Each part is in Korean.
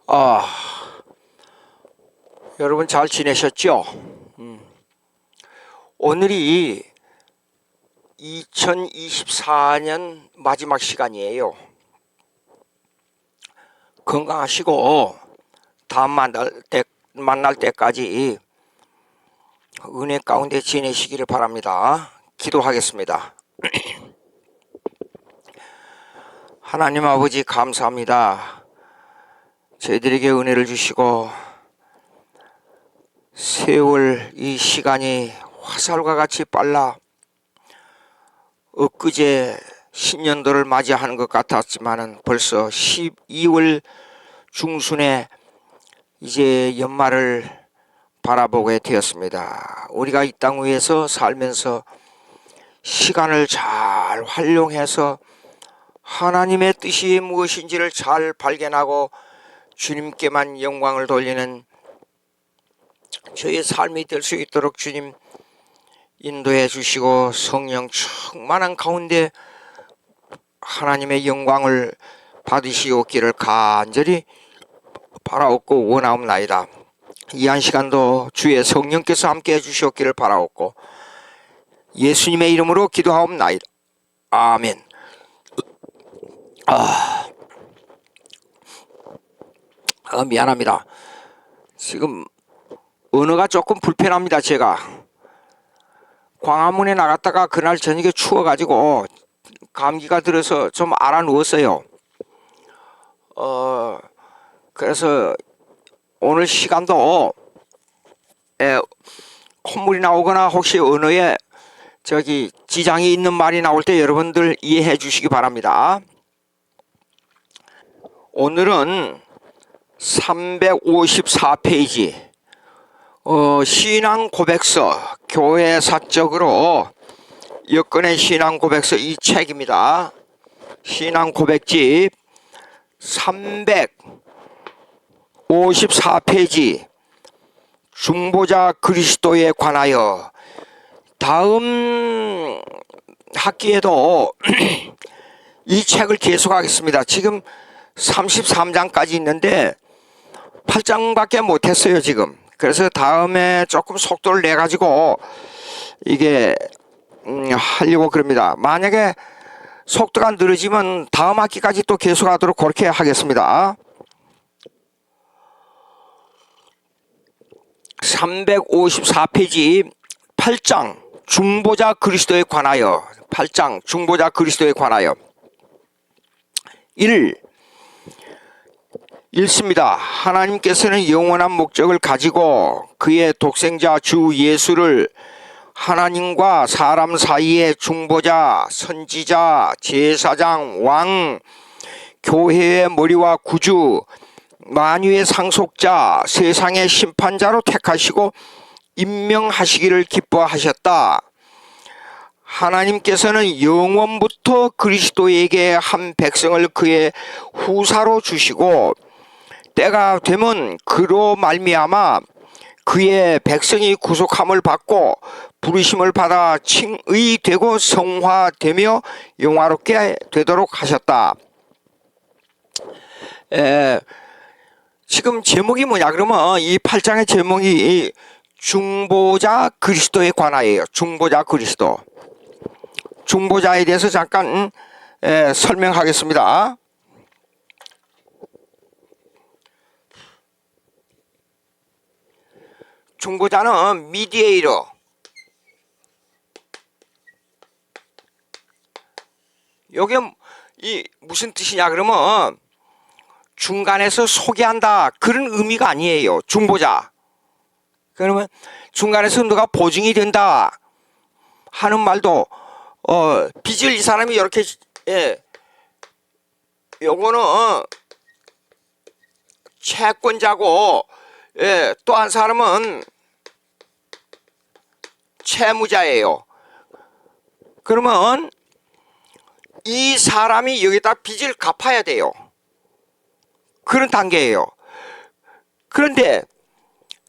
아, 여러분 잘 지내셨죠? 오늘이 2024년 마지막 시간이에요. 건강하시고 다음 만날 때까지 은혜 가운데 지내시기를 바랍니다. 기도하겠습니다. 하나님 아버지 감사합니다. 저희들에게 은혜를 주시고 세월 이 시간이 화살과 같이 빨라 엊그제 신년도를 맞이하는 것 같았지만은 벌써 12월 중순에 이제 연말을 바라보게 되었습니다. 우리가 이 땅 위에서 살면서 시간을 잘 활용해서 하나님의 뜻이 무엇인지를 잘 발견하고 주님께만 영광을 돌리는 저의 삶이 될 수 있도록 주님 인도해 주시고 성령 충만한 가운데 하나님의 영광을 받으시옵기를 간절히 바라옵고 원하옵나이다. 이 한 시간도 주의 성령께서 함께해 주시옵기를 바라옵고 예수님의 이름으로 기도하옵나이다. 아멘. 미안합니다. 지금 언어가 조금 불편합니다. 제가 광화문에 나갔다가 그날 저녁에 추워가지고 감기가 들어서 좀 알아 누웠어요. 그래서 오늘 시간도 콧물이 나오거나 혹시 언어에 지장이 있는 말이 나올 때 여러분들 이해해 주시기 바랍니다. 오늘은 354페이지 신앙 고백서, 교회 사적으로 여건의 신앙 고백서 이 책입니다. 신앙 고백집 354페이지 중보자 그리스도에 관하여. 다음 학기에도 이 책을 계속하겠습니다. 지금 33장까지 있는데 8장밖에 못했어요 지금. 그래서 다음에 조금 속도를 내가지고 이게 하려고 그럽니다. 만약에 속도가 느려지면 다음 학기까지 또 계속하도록 그렇게 하겠습니다. 354페이지 8장 중보자 그리스도에 관하여. 8장 중보자 그리스도에 관하여 1습니다. 하나님께서는 영원한 목적을 가지고 그의 독생자 주 예수를 하나님과 사람 사이의 중보자, 선지자, 제사장, 왕, 교회의 머리와 구주, 만유의 상속자, 세상의 심판자로 택하시고 임명하시기를 기뻐하셨다. 하나님께서는 영원부터 그리스도에게 한 백성을 그의 후사로 주시고 때가 되면 그로 말미암아 그의 백성이 구속함을 받고 부르심을 받아 칭의 되고 성화되며 영화롭게 되도록 하셨다. 지금 제목이 뭐냐 그러면 이 8장의 제목이 중보자 그리스도에 관하여요. 중보자 그리스도. 중보자에 대해서 잠깐 설명하겠습니다. 중보자는 미디에이터, 이게 무슨 뜻이냐 그러면 중간에서 소개한다 그런 의미가 아니에요. 중보자 그러면 중간에서 누가 보증이 된다 하는 말도 빚을 이 사람이 이렇게 요거는 채권자고 또 한 사람은 채무자예요. 그러면 이 사람이 여기다 빚을 갚아야 돼요. 그런 단계예요. 그런데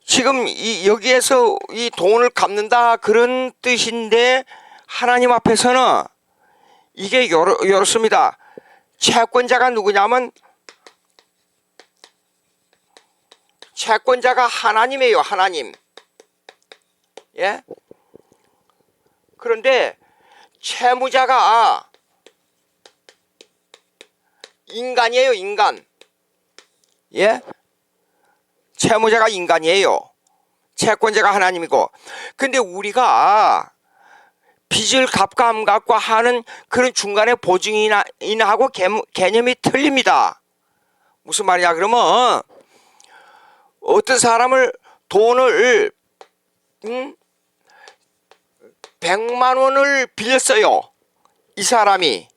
지금 여기에서 이 돈을 갚는다 그런 뜻인데 하나님 앞에서는 이게 이렇습니다. 채권자가 누구냐면 채권자가 하나님이에요. 하나님. 예? 그런데 채무자가 인간이에요. 인간. 예? 채무자가 인간이에요. 채권자가 하나님이고. 근데 우리가 빚을 갚고 안 갚고 하는 그런 중간에 보증인하고 개념이 틀립니다. 무슨 말이냐 그러면 어떤 사람을 돈을 100만 원을 빌렸어요. 이 사람이.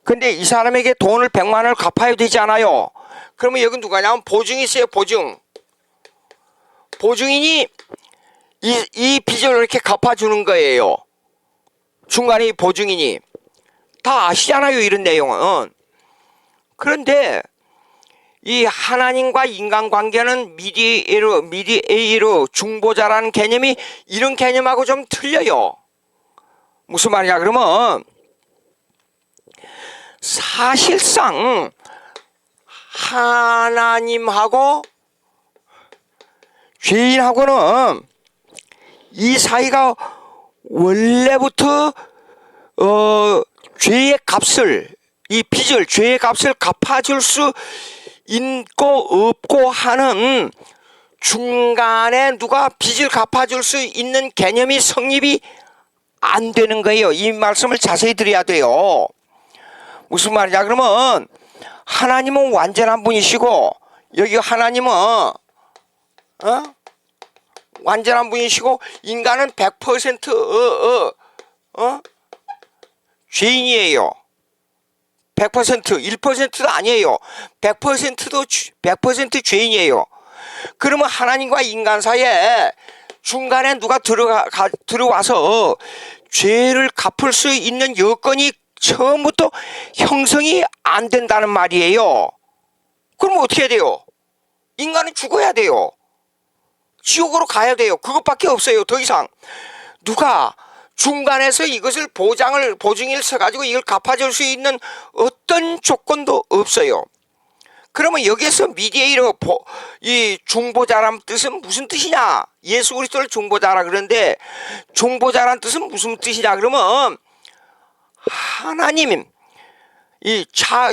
근데 이 사람에게 돈을 100만 원을 갚아야 되지 않아요. 그러면 여기 누가냐면 보증이 있어요. 보증. 보증인이 이 빚을 이렇게 갚아주는 거예요. 중간에 보증인이. 다 아시잖아요. 이런 내용은. 그런데 이 하나님과 인간관계는 미디에이로 중보자라는 개념이 이런 개념하고 좀 틀려요. 무슨 말이냐 그러면 사실상 하나님하고 죄인하고는 이 사이가 원래부터 죄의 값을, 이 빚을, 죄의 값을 갚아줄 수 있고 없고 하는 중간에 누가 빚을 갚아줄 수 있는 개념이 성립이 안 되는 거예요. 이 말씀을 자세히 드려야 돼요. 무슨 말이냐 그러면 하나님은 완전한 분이시고 여기 하나님은 완전한 분이시고 인간은 100% 죄인이에요. 100% 1%도 아니에요. 100%도 100% 죄인이에요. 그러면 하나님과 인간 사이에 중간에 누가 들어와서 죄를 갚을 수 있는 여건이 처음부터 형성이 안 된다는 말이에요. 그럼 어떻게 해야 돼요? 인간은 죽어야 돼요. 지옥으로 가야 돼요. 그것밖에 없어요. 더 이상 누가 중간에서 이것을 보증을 써가지고 이걸 갚아줄 수 있는 어떤 조건도 없어요. 그러면 여기에서 미디에이터, 이 중보자란 뜻은 무슨 뜻이냐? 예수 그리스도를 중보자라 그러는데 중보자란 뜻은 무슨 뜻이냐? 그러면 하나님, 이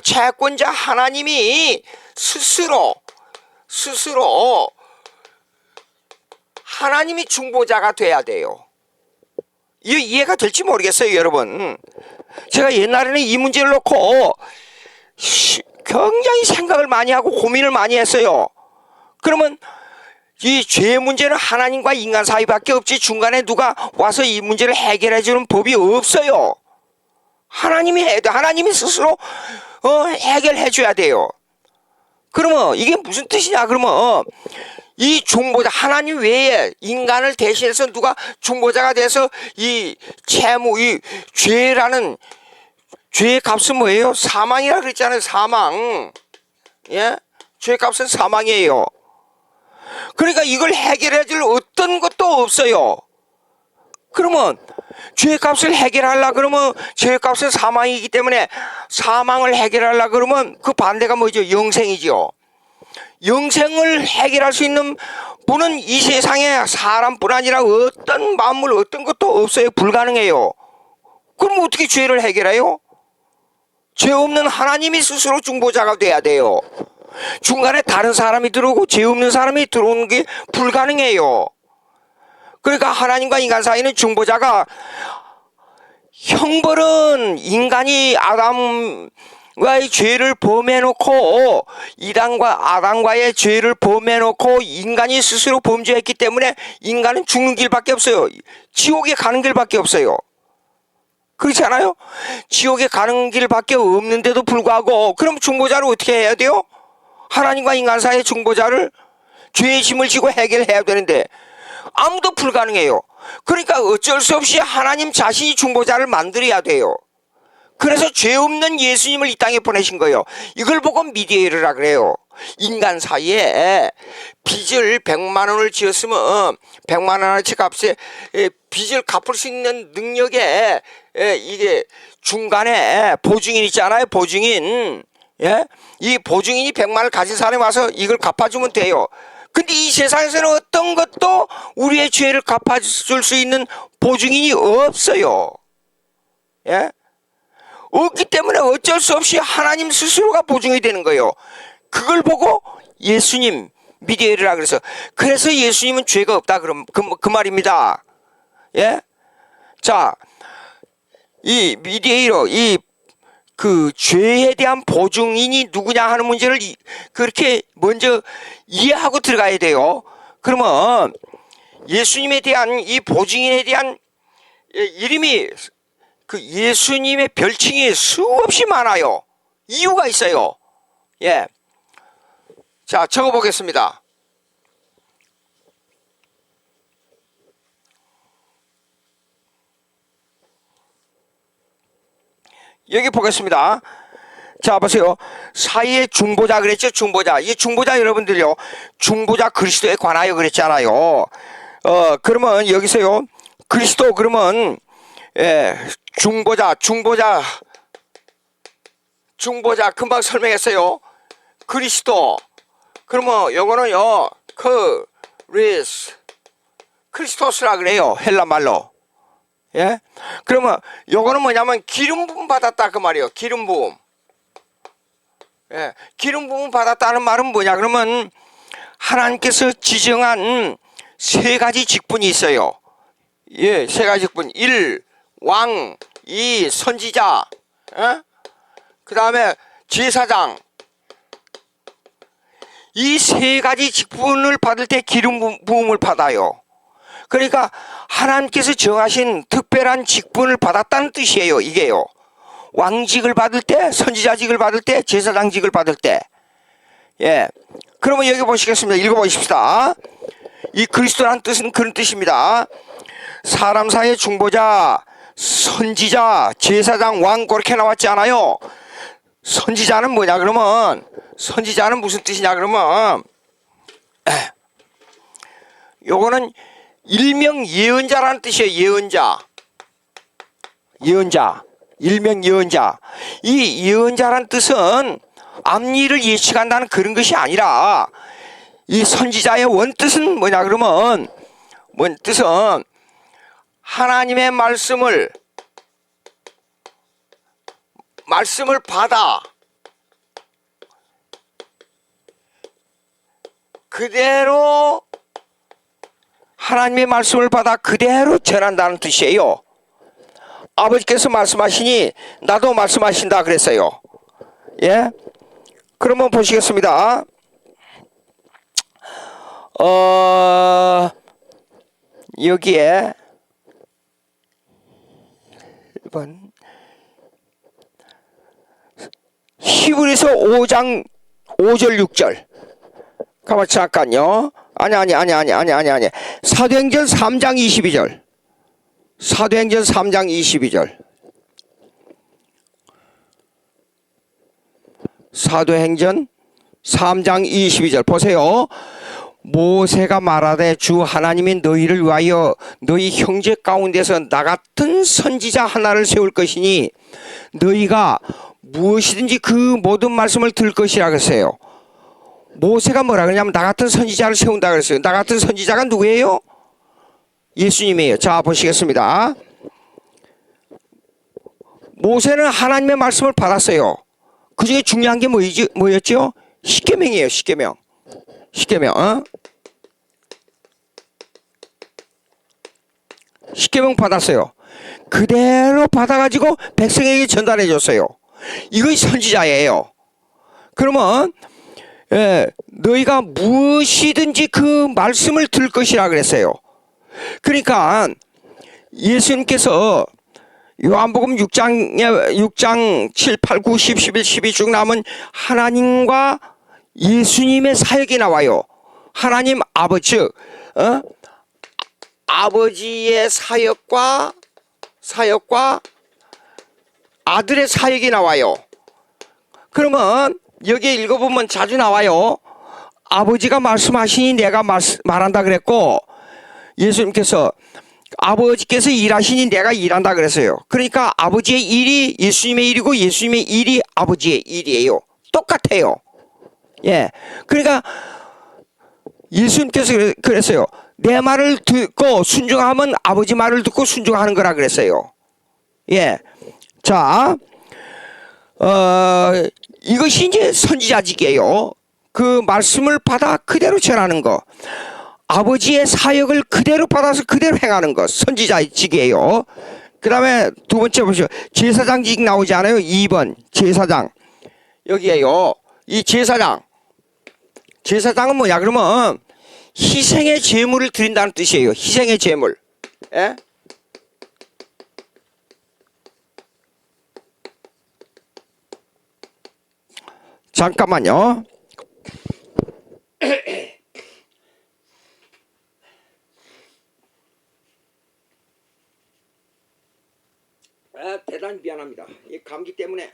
채권자 하나님이 스스로 하나님이 중보자가 돼야 돼요. 이해가 될지 모르겠어요, 여러분. 제가 옛날에는 이 문제를 놓고 굉장히 생각을 많이 하고 고민을 많이 했어요. 그러면 이 죄 문제는 하나님과 인간 사이밖에 없지 중간에 누가 와서 이 문제를 해결해 주는 법이 없어요. 하나님이 해야 돼. 하나님이 스스로 해결해 줘야 돼요. 그러면 이게 무슨 뜻이냐? 그러면 이 중보자 하나님 외에 인간을 대신해서 누가 중보자가 돼서 이 채무, 이 죄라는 죄의 값은 뭐예요? 사망이라 그랬잖아요. 사망. 예? 죄의 값은 사망이에요. 그러니까 이걸 해결해 줄 어떤 것도 없어요. 그러면 죄의 값을 해결하려고 그러면 죄의 값은 사망이기 때문에 사망을 해결하려고 그러면 그 반대가 뭐죠? 영생이죠. 영생을 해결할 수 있는 분은 이 세상에 사람뿐 아니라 어떤 만물 어떤 것도 없어요. 불가능해요. 그럼 어떻게 죄를 해결해요? 죄 없는 하나님이 스스로 중보자가 돼야 돼요. 중간에 다른 사람이 들어오고 죄 없는 사람이 들어오는 게 불가능해요. 그러니까 하나님과 인간 사이는 중보자가 형벌은 인간이 아담과의 죄를 범해놓고 아담과의 죄를 범해놓고 인간이 스스로 범죄했기 때문에 인간은 죽는 길밖에 없어요. 지옥에 가는 길밖에 없어요. 그렇지 않아요? 지옥에 가는 길밖에 없는데도 불구하고 그럼 중보자를 어떻게 해야 돼요? 하나님과 인간 사이의 중보자를 죄의 짐을 지고 해결해야 되는데 아무도 불가능해요. 그러니까 어쩔 수 없이 하나님 자신이 중보자를 만들어야 돼요. 그래서 죄 없는 예수님을 이 땅에 보내신 거예요. 이걸 보고 미디에이터라 그래요. 인간 사이에 빚을 100만 원을 지었으면 100만 원어치 값에 빚을 갚을 수 있는 능력에 이게 중간에 보증인 있잖아요. 보증인. 예? 이 보증인이 100만 원을 가진 사람이 와서 이걸 갚아주면 돼요. 근데 이 세상에서는 어떤 것도 우리의 죄를 갚아줄 수 있는 보증인이 없어요. 예? 없기 때문에 어쩔 수 없이 하나님 스스로가 보증이 되는 거예요. 그걸 보고 예수님 미디에이터라 그래서 예수님은 죄가 없다 그 말입니다. 예? 자, 이 미디에이터 그 죄에 대한 보증인이 누구냐 하는 문제를 그렇게 먼저 이해하고 들어가야 돼요. 그러면 예수님에 대한 이 보증인에 대한 이름이 그 예수님의 별칭이 수없이 많아요. 이유가 있어요. 예. 자, 적어 보겠습니다. 여기 보겠습니다. 자, 보세요. 사이의 중보자 그랬죠? 중보자. 이 중보자 여러분들요. 중보자 그리스도에 관하여 그랬잖아요. 그러면 여기서요. 그리스도 그러면 중보자 금방 설명했어요. 그리스도. 그러면 요거는요. 크리스토스라 그래요. 헬라 말로. 예? 그러면 요거는 뭐냐면 기름 부음 받았다 그 말이에요. 기름 부음. 예. 기름 부음 받았다는 말은 뭐냐? 그러면 하나님께서 지정한 세 가지 직분이 있어요. 예, 세 가지 직분. 1. 왕. 2. 선지자. 예? 그다음에 제사장. 이 세 가지 직분을 받을 때 기름 부음을 받아요. 그러니까 하나님께서 정하신 특별한 직분을 받았다는 뜻이에요. 이게요. 왕직을 받을 때, 선지자직을 받을 때, 제사장직을 받을 때. 예. 그러면 여기 보시겠습니다. 읽어보십시다. 이 그리스도라는 뜻은 그런 뜻입니다. 사람 사이의 중보자, 선지자, 제사장, 왕 그렇게 나왔지 않아요? 선지자는 뭐냐 그러면 선지자는 무슨 뜻이냐 그러면 요거는 일명 예언자라는 뜻이에요. 예언자. 일명 예언자. 이 예언자라는 뜻은 앞일을 예측한다는 그런 것이 아니라 이 선지자의 원뜻은 뭐냐 그러면 원뜻은 하나님의 말씀을 받아 그대로 하나님의 말씀을 받아 그대로 전한다는 뜻이에요. 아버지께서 말씀하시니 나도 말씀하신다 그랬어요. 예? 그러면 보시겠습니다. 여기에 1번 히브리서 5장 5절 6절 가만 잠깐요. 아니 사도행전 3장 22절 사도행전 3장 22절 사도행전 3장 22절 보세요. 모세가 말하되 주 하나님이 너희를 위하여 너희 형제 가운데서 나 같은 선지자 하나를 세울 것이니 너희가 무엇이든지 그 모든 말씀을 들을 것이라 그랬어요. 모세가 뭐라 그러냐면 나 같은 선지자를 세운다 그랬어요. 나 같은 선지자가 누구예요? 예수님이에요. 자 보시겠습니다. 모세는 하나님의 말씀을 받았어요. 그 중에 중요한 게 뭐였죠? 십계명이에요. 십계명. 십계명 받았어요. 그대로 받아가지고 백성에게 전달해 줬어요. 이것이 선지자예요. 그러면 너희가 무엇이든지 그 말씀을 들을 것이라 그랬어요. 그러니까 예수님께서 요한복음 6장 7, 8, 9, 10, 11, 12 쭉 나오면 하나님과 예수님의 사역이 나와요. 하나님 아버지 아버지의 사역과 아들의 사역이 나와요. 그러면 여기에 읽어보면 자주 나와요. 아버지가 말씀하시니 내가 말한다 그랬고 예수님께서 아버지께서 일하시니 내가 일한다 그랬어요. 그러니까 아버지의 일이 예수님의 일이고 예수님의 일이 아버지의 일이에요. 똑같아요. 예. 그러니까 예수님께서 그랬어요. 내 말을 듣고 순종하면 아버지 말을 듣고 순종하는 거라 그랬어요. 예. 자, 이것이 이제 선지자직이에요. 그 말씀을 받아 그대로 전하는 거. 아버지의 사역을 그대로 받아서 그대로 행하는 것. 선지자직이에요. 그 다음에 두 번째 보시죠. 제사장직 나오지 않아요? 2번. 제사장. 여기에요. 이 제사장. 제사장은 뭐냐? 그러면 희생의 제물을 드린다는 뜻이에요. 희생의 제물. 예? 잠깐만요. 대단히 미안합니다. 이 감기 때문에.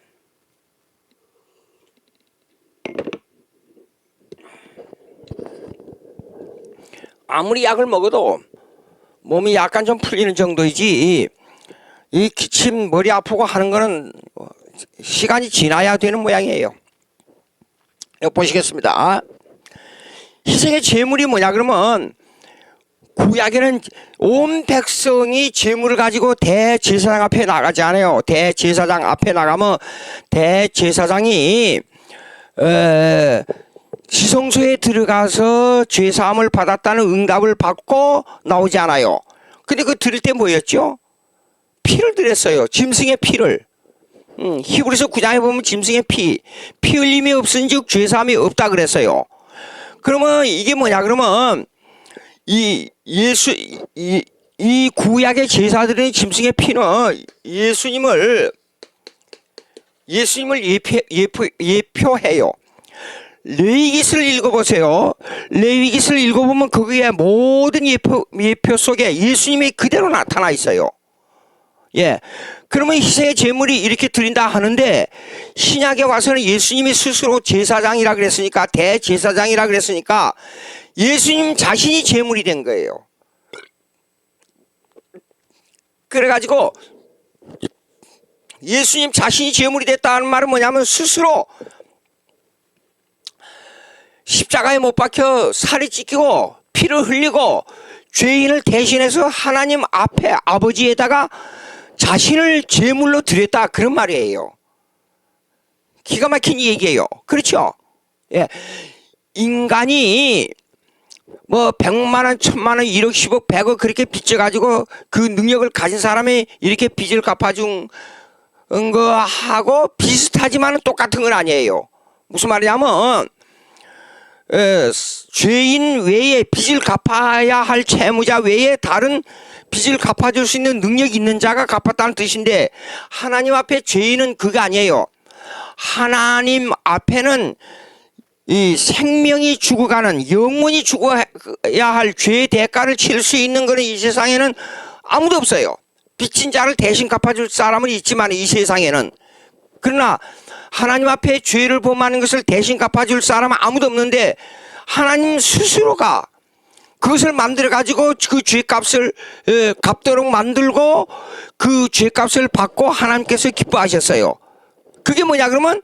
아무리 약을 먹어도 몸이 약간 좀 풀리는 정도이지, 이 기침 머리 아프고 하는 거는 시간이 지나야 되는 모양이에요. 이거 보시겠습니다. 희생의 제물이 뭐냐 그러면, 구약에는 온 백성이 제물을 가지고 대제사장 앞에 나가지 않아요. 대제사장 앞에 나가면 대제사장이 지성소에 들어가서 죄사함을 받았다는 응답을 받고 나오지 않아요. 근데 그 드릴 때 뭐였죠? 피를 드렸어요. 짐승의 피를. 히브리서 9장에 보면 짐승의 피 흘림이 없은즉 죄사함이 없다 그랬어요. 그러면 이게 뭐냐 그러면 이 구약의 제사들의 짐승의 피는 예수님을 예표해요. 레위기스를 읽어보세요. 레위기스를 읽어보면 거기에 모든 예표 속에 예수님이 그대로 나타나 있어요. 예. 그러면 희생의 제물이 이렇게 드린다 하는데, 신약에 와서는 예수님이 스스로 제사장이라 그랬으니까, 대제사장이라 그랬으니까 예수님 자신이 제물이 된 거예요. 그래가지고 예수님 자신이 제물이 됐다는 말은 뭐냐면, 스스로 십자가에 못 박혀 살이 찢기고 피를 흘리고 죄인을 대신해서 하나님 앞에 아버지에다가 자신을 제물로 드렸다, 그런 말이에요. 기가 막힌 얘기예요. 그렇죠? 예. 인간이 뭐 100만원, 1000만원, 1억, 10억, 100억 그렇게 빚져가지고 그 능력을 가진 사람이 이렇게 빚을 갚아준 거하고 비슷하지만 똑같은 건 아니에요. 무슨 말이냐면, 죄인 외에 빚을 갚아야 할 채무자 외에 다른 빚을 갚아줄 수 있는 능력이 있는 자가 갚았다는 뜻인데, 하나님 앞에 죄인은 그거 아니에요. 하나님 앞에는 이 생명이 죽어가는, 영원히 죽어야 할 죄의 대가를 칠 수 있는 것은 이 세상에는 아무도 없어요. 빚진 자를 대신 갚아줄 사람은 있지만 이 세상에는. 그러나 하나님 앞에 죄를 범하는 것을 대신 갚아줄 사람은 아무도 없는데, 하나님 스스로가 그것을 만들어 가지고 그 죄값을 갚도록 만들고 그 죄값을 받고 하나님께서 기뻐하셨어요. 그게 뭐냐 그러면,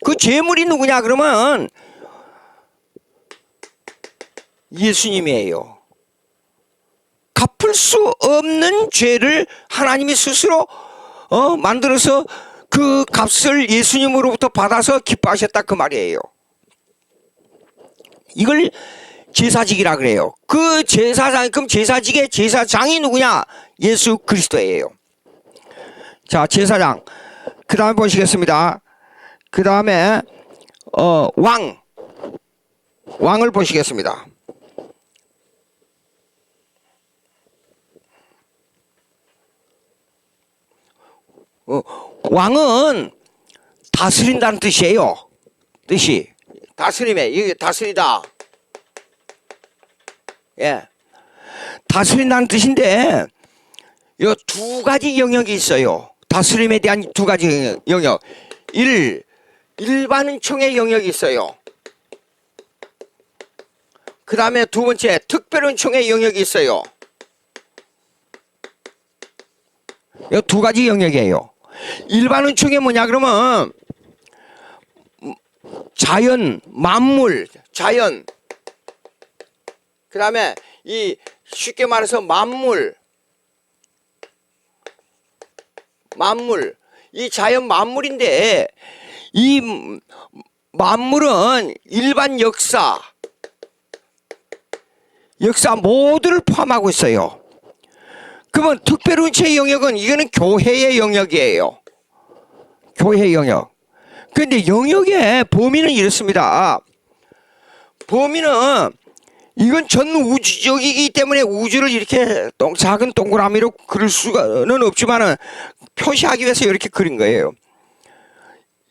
그 죄물이 누구냐 그러면 예수님이에요. 갚을 수 없는 죄를 하나님이 스스로 만들어서 그 값을 예수님으로부터 받아서 기뻐하셨다, 그 말이에요. 이걸 제사직이라 그래요. 그 제사장, 그럼 제사직의 제사장이 누구냐? 예수 그리스도예요. 자, 제사장. 그 다음에 보시겠습니다. 그 다음에 왕을 보시겠습니다. 왕은 다스린다는 뜻이에요. 뜻이 다스림에, 이게 다스리다. 예, 다스린다는 뜻인데, 이 두 가지 영역이 있어요. 다스림에 대한 두 가지 영역. 일반 은총의 영역이 있어요. 그 다음에 두 번째 특별 은총의 영역이 있어요. 이 두 가지 영역이에요. 일반 은총이 뭐냐 그러면 자연, 만물, 자연, 그 다음에 이 쉽게 말해서 만물, 이 자연 만물인데 이 만물은 일반 역사 모두를 포함하고 있어요. 그러면 특별운치의 영역은 이거는 교회의 영역이에요. 교회 영역. 근데 영역의 범위는 이렇습니다. 범위는 이건 전 우주적이기 때문에 우주를 이렇게 작은 동그라미로 그릴 수는 없지만은 표시하기 위해서 이렇게 그린 거예요.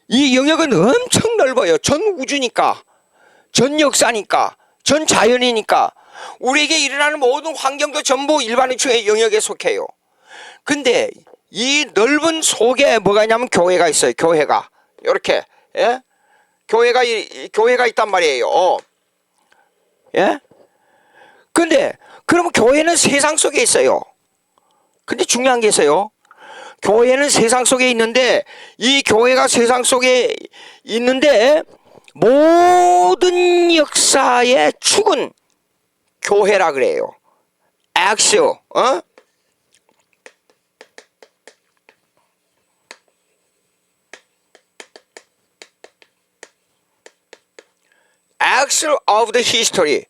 이 영역은 엄청 넓어요. 전 우주니까, 전 역사니까, 전 자연이니까 우리에게 일어나는 모든 환경도 전부 일반우주의 영역에 속해요. 근데 이 넓은 속에 뭐가 있냐면 교회가 있어요. 교회가 이렇게, 예? 교회가 있단 말이에요. 예? 근데 그러면 교회는 세상 속에 있어요. 근데 중요한 게 있어요. 교회는 세상 속에 있는데 이 교회가 세상 속에 있는데 모든 역사의 축은 교회라 그래요. 엑시오. Axle of the history.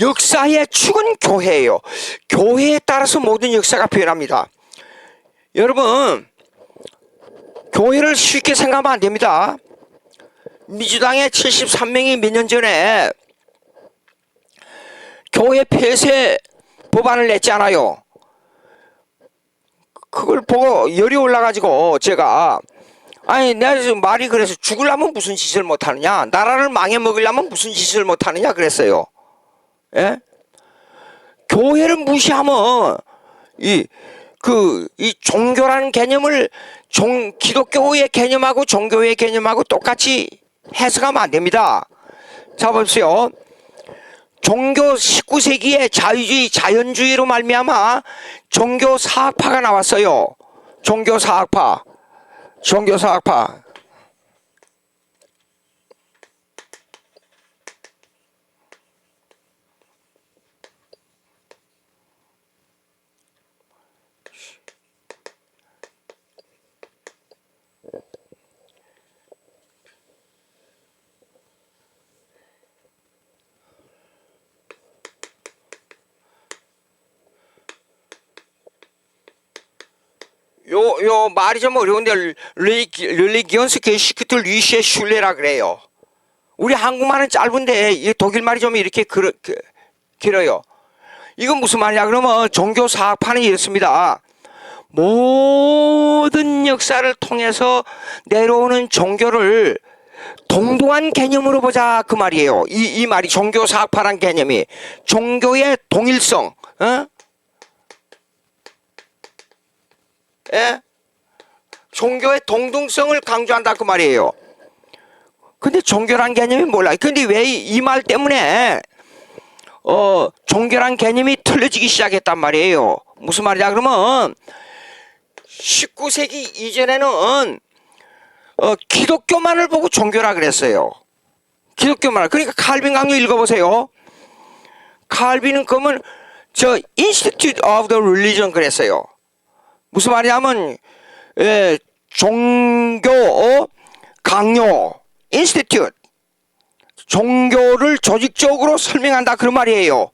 역사의 축은 교회예요. 교회에 따라서 모든 역사가 변합니다. 여러분, 교회를 쉽게 생각하면 안 됩니다. 민주당의 73명이 몇 년 전에 교회 폐쇄 법안을 냈잖아요. 그걸 보고 열이 올라가지고 제가 아니 내가 지금 말이 그래서 죽으려면 무슨 짓을 못하느냐, 나라를 망해먹으려면 무슨 짓을 못하느냐 그랬어요. 예? 교회를 무시하면 이 종교라는 개념을 기독교의 개념하고 종교의 개념하고 똑같이 해석하면 안 됩니다. 자 보세요. 종교 19세기에 자유주의, 자연주의로 말미암아 종교사학파가 나왔어요. 종교사학파. 요 말이 좀 어려운데 르리기온스 게시크트 리시에 슐레라 그래요. 우리 한국말은 짧은데 이 독일 말이 좀 이렇게 길어요. 이건 무슨 말이냐 그러면 종교사학파는 이렇습니다. 모든 역사를 통해서 내려오는 종교를 동등한 개념으로 보자 그 말이에요. 이 말이 종교사학파란 개념이 종교의 동일성, 예? 종교의 동등성을 강조한다 그 말이에요. 근데 종교란 개념이 몰라요. 근데 왜 이 말 때문에 종교란 개념이 틀려지기 시작했단 말이에요. 무슨 말이냐 그러면 19세기 이전에는 기독교만을 보고 종교라 그랬어요. 기독교만. 그러니까 칼빈 강요 읽어보세요. 칼빈은 그러면 저 Institute of the Religion 그랬어요. 무슨 말이냐면 종교 강요 인스티튜트, 종교를 조직적으로 설명한다 그런 말이에요.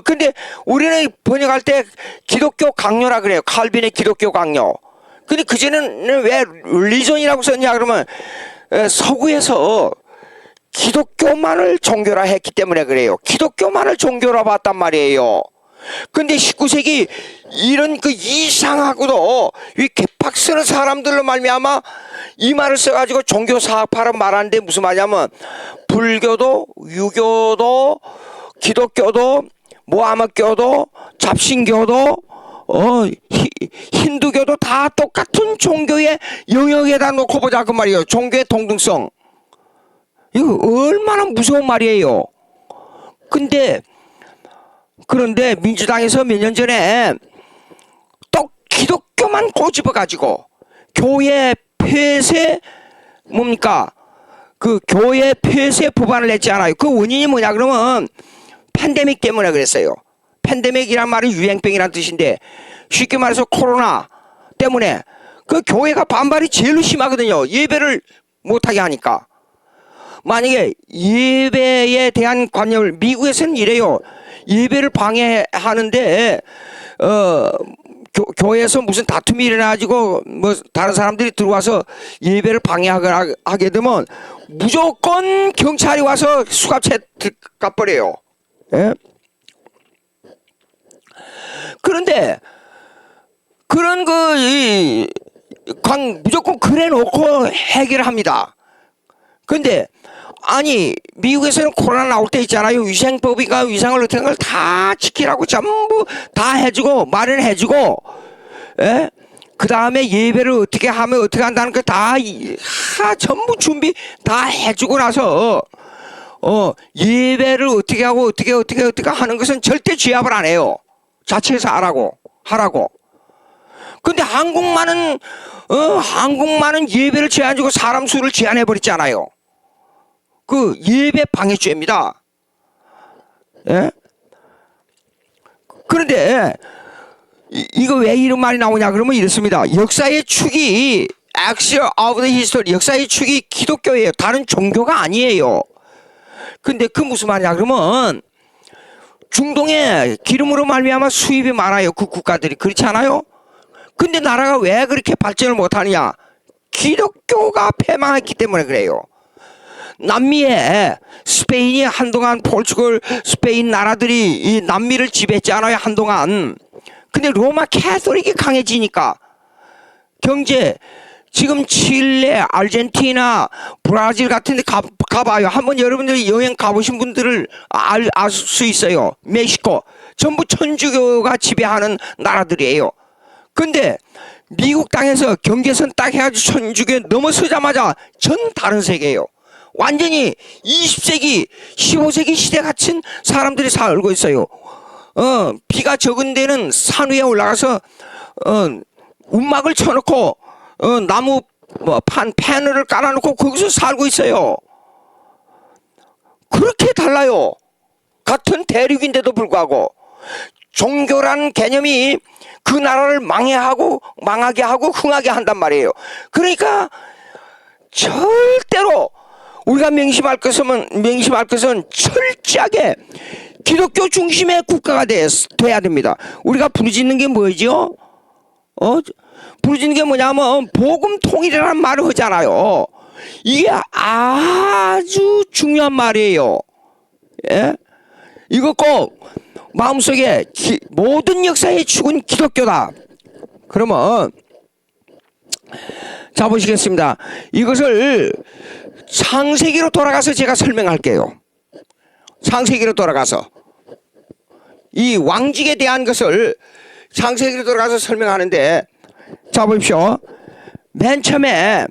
근데 우리는 번역할 때 기독교 강요라 그래요. 칼빈의 기독교 강요. 근데 그전에는 왜 릴리전이라고 썼냐 그러면 서구에서 기독교만을 종교라 했기 때문에 그래요. 기독교만을 종교라 봤단 말이에요. 근데 19세기 이런 그 이상하고도 이 개팍스러운 사람들로 말미암아 이 말을 써가지고 종교사학파로 말하는데 무슨 말이냐면 불교도, 유교도, 기독교도, 모하메교도, 잡신교도, 힌두교도 다 똑같은 종교의 영역에다 놓고 보자 그 말이에요. 종교의 동등성. 이거 얼마나 무서운 말이에요. 그런데 민주당에서 몇 년 전에 또 기독교만 꼬집어 가지고 교회 폐쇄 뭡니까 그 교회 폐쇄 법안을 냈지 않아요. 그 원인이 뭐냐 그러면 팬데믹 때문에 그랬어요. 팬데믹이란 말은 유행병이란 뜻인데 쉽게 말해서 코로나 때문에 그 교회가 반발이 제일 심하거든요. 예배를 못하게 하니까. 만약에 예배에 대한 관념을 미국에서는 이래요. 예배를 방해하는데 교회에서 무슨 다툼이 일어나가지고 뭐 다른 사람들이 들어와서 예배를 방해하게 되면 무조건 경찰이 와서 수갑채 가버려요. 예? 그런데 그런 무조건 그래 놓고 해결합니다. 근데 아니 미국에서는 코로나 나올 때 있잖아요. 위생법이가 위생을 어떻게 걸 다 지키라고 전부 다 해주고 마련해주고, 예? 그 다음에 예배를 어떻게 하면 어떻게 한다는 거 다 전부 준비 다 해주고 나서 예배를 어떻게 하고 어떻게 하는 것은 절대 취합을 안 해요. 자체에서 하라고. 근데 한국만은 예배를 제한 주고 사람 수를 제한해 버렸잖아요. 그 예배 방해죄입니다. 예? 그런데 이거 왜 이런 말이 나오냐 그러면 이렇습니다. 역사의 축이 Axis of the History, 역사의 축이 기독교예요. 다른 종교가 아니에요. 근데 그 무슨 말이냐 그러면 중동에 기름으로 말미암아 수입이 많아요. 그 국가들이 그렇지 않아요? 근데 나라가 왜 그렇게 발전을 못하느냐? 기독교가 패망했기 때문에 그래요. 남미에 스페인이 한동안 포르투갈, 스페인 나라들이 이 남미를 지배했잖아요. 한동안. 근데 로마 캐톨릭이 강해지니까 경제 지금 칠레, 아르헨티나, 브라질 같은 데 가봐요. 한번 여러분들이 여행 가보신 분들을 알 수 있어요. 멕시코 전부 천주교가 지배하는 나라들이에요. 근데 미국 땅에서 경계선 딱 해가지고 천주교 넘어서자마자 전 다른 세계예요. 완전히 20세기, 15세기 시대 같은 사람들이 살고 있어요. 비가 적은 데는 산 위에 올라가서 움막을 쳐놓고 나무 패널을 깔아놓고 거기서 살고 있어요. 그렇게 달라요. 같은 대륙인데도 불구하고 종교라는 개념이 그 나라를 망하게 하고 흥하게 한단 말이에요. 그러니까 절대로 우리가 명심할 것은 철저하게 기독교 중심의 국가가 돼야 됩니다. 우리가 부르짖는 게 뭐죠? 부르짖는 게 뭐냐면 복음 통일이라는 말을 하잖아요. 이게 아주 중요한 말이에요. 예? 이거 꼭 마음속에 모든 역사의 축은 기독교다. 그러면 자 보시겠습니다. 이것을 창세기로 돌아가서 제가 설명할게요. 창세기로 돌아가서 이 왕직에 대한 것을 창세기로 돌아가서 설명하는데 자 보십시오. 맨 처음에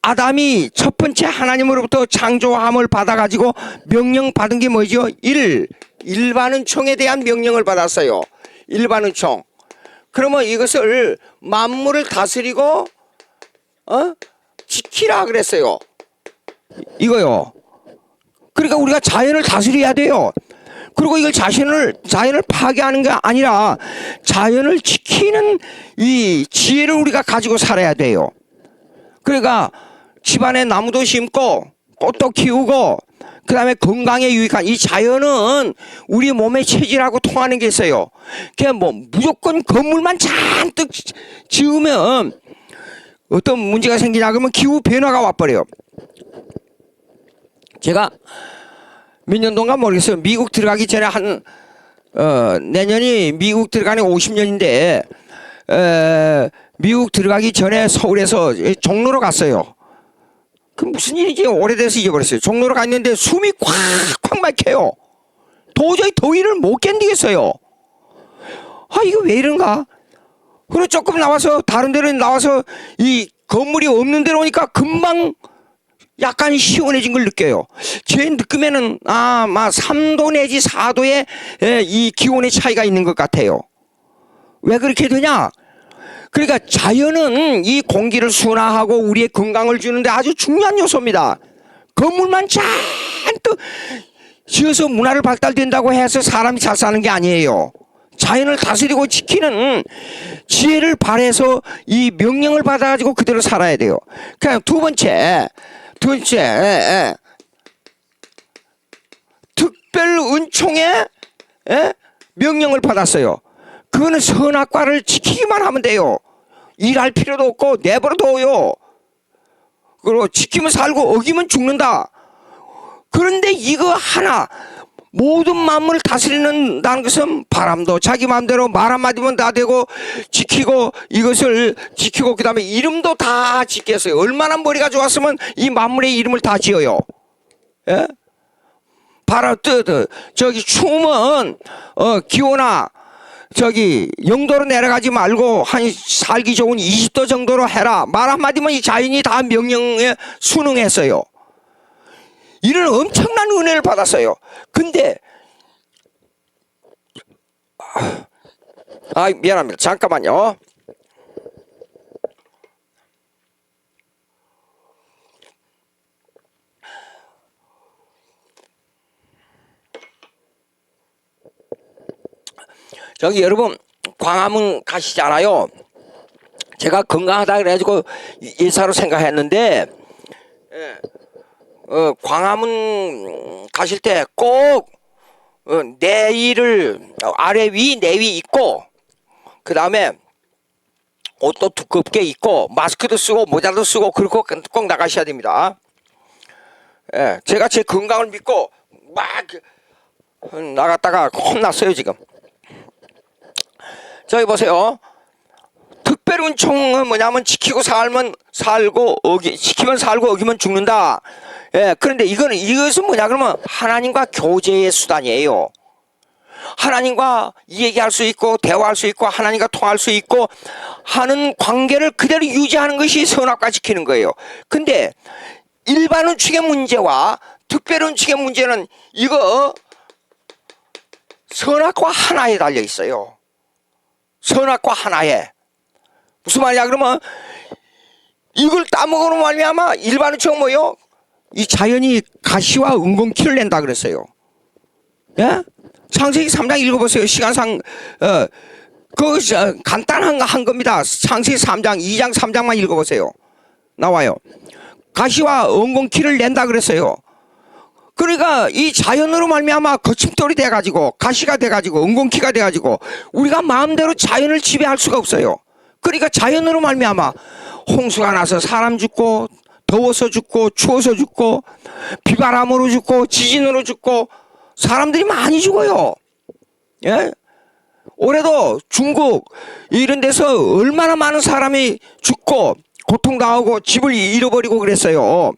아담이 첫 번째 하나님으로부터 창조함을 받아가지고 명령 받은 게 뭐죠? 일반은총에 대한 명령을 받았어요. 일반은총. 그러면 이것을 만물을 다스리고 지키라 그랬어요. 이거요. 그러니까 우리가 자연을 다스려야 돼요. 그리고 이걸 자연을 파괴하는 게 아니라 자연을 지키는 이 지혜를 우리가 가지고 살아야 돼요. 그러니까 집안에 나무도 심고 꽃도 키우고 그 다음에 건강에 유익한 이 자연은 우리 몸의 체질하고 통하는 게 있어요. 그냥 뭐 무조건 건물만 잔뜩 지으면 어떤 문제가 생기냐 그러면 기후 변화가 와버려요. 제가 몇 년 동안 모르겠어요. 미국 들어가기 전에 내년이 미국 들어가는 50년인데 미국 들어가기 전에 서울에서 종로로 갔어요. 그 무슨 일인지 오래돼서 잊어버렸어요. 종로로 갔는데 숨이 콱콱 막혀요. 도저히 더위를 못 견디겠어요. 이거 왜 이런가? 그리고 조금 나와서 다른 데로 나와서 이 건물이 없는 데로 오니까 금방 약간 시원해진 걸 느껴요. 제 느낌에는 막 3도 내지 4도의 이 기온의 차이가 있는 것 같아요. 왜 그렇게 되냐? 그러니까 자연은 이 공기를 순화하고 우리의 건강을 주는데 아주 중요한 요소입니다. 건물만 잔뜩 지어서 문화를 발달된다고 해서 사람이 잘 사는 게 아니에요. 자연을 다스리고 지키는 지혜를 발해서 이 명령을 받아가지고 그대로 살아야 돼요. 그냥 두 번째, 특별 은총의 명령을 받았어요. 그거는 선악과를 지키기만 하면 돼요. 일할 필요도 없고 내버려둬요. 그리고 지키면 살고 어기면 죽는다. 그런데 이거 하나, 모든 만물을 다스리는다는 것은 바람도 자기 마음대로 말 한마디면 다 되고 지키고, 이것을 지키고, 그 다음에 이름도 다 짓겠어요. 얼마나 머리가 좋았으면 이 만물의 이름을 다 지어요. 예? 바람 저기 추우면 기온아 저기 영도로 내려가지 말고 한 살기 좋은 20도 정도로 해라. 말 한마디면 이 자연이 다 명령에 순응했어요. 이런 엄청난 은혜를 받았어요. 근데 미안합니다. 잠깐만요. 저기 여러분 광화문 가시잖아요. 제가 건강하다 그래가지고 예사로 생각했는데 광화문 가실 때 꼭 내의를 아래 위 내위 입고, 그 다음에 옷도 두껍게 입고 마스크도 쓰고 모자도 쓰고 그리고 꼭 나가셔야 됩니다. 제가 제 건강을 믿고 막 나갔다가 혼났어요 지금. 저기 보세요. 특별 은총은 뭐냐면 지키고 살면 살고 지키면 살고 어기면 죽는다. 그런데 이것은 뭐냐 그러면 하나님과 교제의 수단이에요. 하나님과 얘기할 수 있고 대화할 수 있고 하나님과 통할 수 있고 하는 관계를 그대로 유지하는 것이 선악과 지키는 거예요. 근데 일반 은총의 문제와 특별 은총의 문제는 이거 선악과 하나에 달려 있어요. 선악과 하나에. 무슨 말이야 그러면 이걸 따먹으로 말미암아 일반 은총은 뭐요? 이 자연이 가시와 은공키를 낸다 그랬어요. 예? 창세기 3장 읽어보세요. 시간상 그거 간단한 한 겁니다. 창세기 3장 2장 3장만 읽어보세요. 나와요. 가시와 은공키를 낸다 그랬어요. 그러니까 이 자연으로 말미암아 거침돌이 돼가지고 가시가 돼가지고 은공키가 돼가지고 우리가 마음대로 자연을 지배할 수가 없어요. 그러니까 자연으로 말미암아 홍수가 나서 사람 죽고 더워서 죽고 추워서 죽고 비바람으로 죽고 지진으로 죽고 사람들이 많이 죽어요. 예? 올해도 중국 이런 데서 얼마나 많은 사람이 죽고 고통당하고 집을 잃어버리고 그랬어요.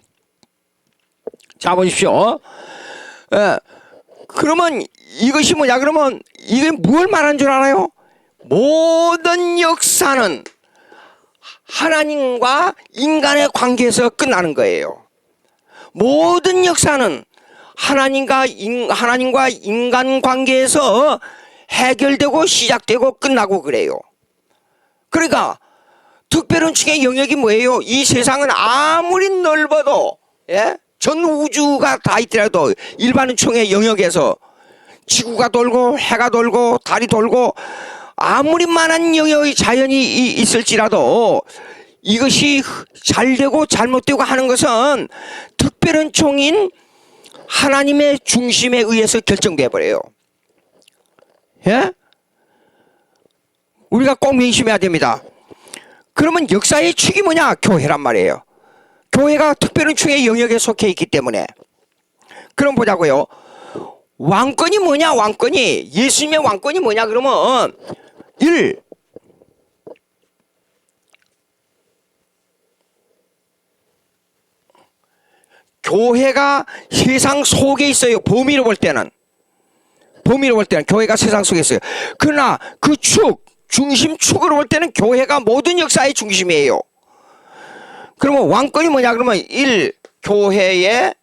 자 보십시오. 그러면 이것이 뭐냐 그러면 이게 뭘 말하는 줄 알아요? 모든 역사는 하나님과 인간의 관계에서 끝나는 거예요. 모든 역사는 하나님과 인간 관계에서 해결되고 시작되고 끝나고 그래요. 그러니까 특별은총의 영역이 뭐예요? 이 세상은 아무리 넓어도 전 우주가 다 있더라도 일반은총의 영역에서 지구가 돌고 해가 돌고 달이 돌고 아무리 많은 영역의 자연이 있을지라도 이것이 잘되고 잘못되고 하는 것은 특별은총인 하나님의 중심에 의해서 결정돼 버려요. 예? 우리가 꼭 명심해야 됩니다. 그러면 역사의 축이 뭐냐? 교회란 말이에요. 교회가 특별은총의 영역에 속해 있기 때문에. 그럼 보자고요. 왕권이 뭐냐? 왕권이 예수님의 왕권이 뭐냐? 그러면 1. 교회가 세상 속에 있어요. 범위로 볼 때는 교회가 세상 속에 있어요. 그러나 그 중심 축으로 볼 때는 교회가 모든 역사의 중심이에요. 그러면 왕권이 뭐냐? 그러면 1. 교회의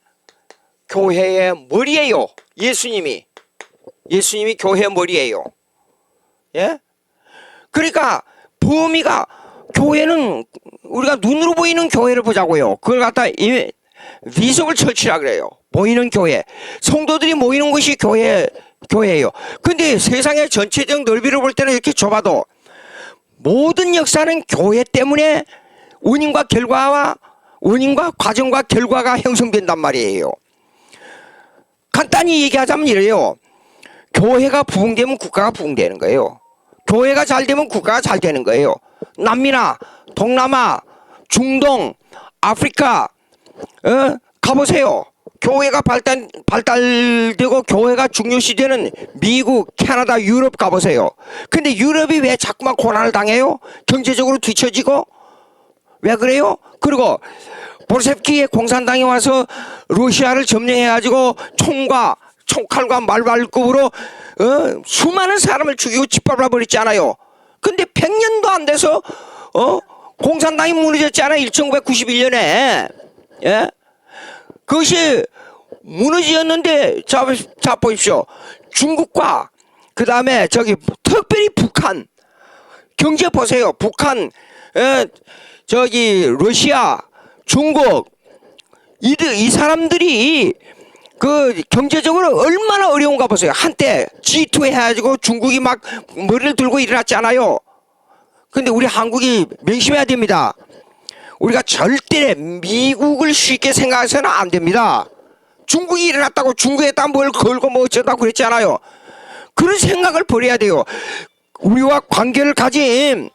머리예요. 예수님이 교회의 머리예요. 예? 그러니까 범위가 교회는 우리가 눈으로 보이는 교회를 보자고요. 그걸 갖다 위석을 설치라 그래요. 모이는 교회. 성도들이 모이는 곳이 교회예요. 근데 세상의 전체적 넓이를 볼 때는 이렇게 좁아도 모든 역사는 교회 때문에 원인과 과정과 결과가 형성된단 말이에요. 간단히 얘기하자면 이래요. 교회가 부흥되면 국가가 부흥되는 거예요. 교회가 잘 되면 국가가 잘 되는 거예요. 남미나 동남아, 중동, 아프리카 가보세요. 교회가 발달되고 교회가 중요시되는 미국, 캐나다, 유럽 가보세요. 근데 유럽이 왜 자꾸만 고난을 당해요? 경제적으로 뒤처지고. 왜 그래요? 그리고 보르셰프키의 공산당이 와서 러시아를 점령해가지고 총칼과 말발급으로 수많은 사람을 죽이고 짓밟아 버렸잖아요. 근데 100년도 안 돼서 공산당이 무너졌잖아요. 1991년에. 예? 그것이 무너졌는데 자 보십시오. 중국과 그 다음에 특별히 북한 경제 보세요. 북한 러시아, 중국 이 사람들이 그 경제적으로 얼마나 어려운가 보세요. 한때 G2 해가지고 중국이 막 머리를 들고 일어났잖아요. 근데 우리 한국이 명심해야 됩니다. 우리가 절대 미국을 쉽게 생각해서는 안 됩니다. 중국이 일어났다고 중국에다 뭘 걸고 뭐 어쩌다고 그랬잖아요. 그런 생각을 버려야 돼요. 우리와 관계를 가진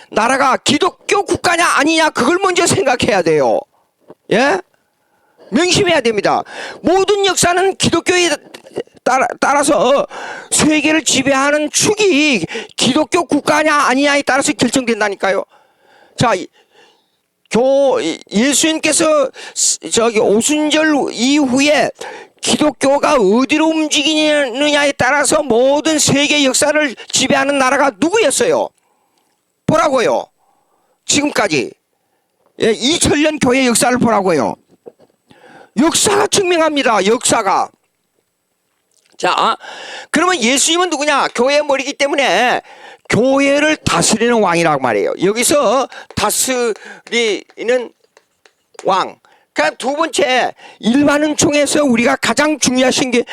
나라가 기독교 국가냐 아니냐 그걸 먼저 생각해야 돼요. 예? 명심해야 됩니다. 모든 역사는 기독교에 따라서 세계를 지배하는 축이 기독교 국가냐 아니냐에 따라서 결정된다니까요. 자, 예수님께서 오순절 이후에 기독교가 어디로 움직이느냐에 따라서 모든 세계 역사를 지배하는 나라가 누구였어요? 보라고요. 지금까지 2000년 교회 역사를 보라고요. 역사가 증명합니다. 역사가. 자, 그러면 예수님은 누구냐? 교회의 머리이기 때문에 교회를 다스리는 왕이라고 말해요. 여기서 다스리는 왕. 그러니까 두 번째, 일반은총에서 우리가 가장 중요하신 게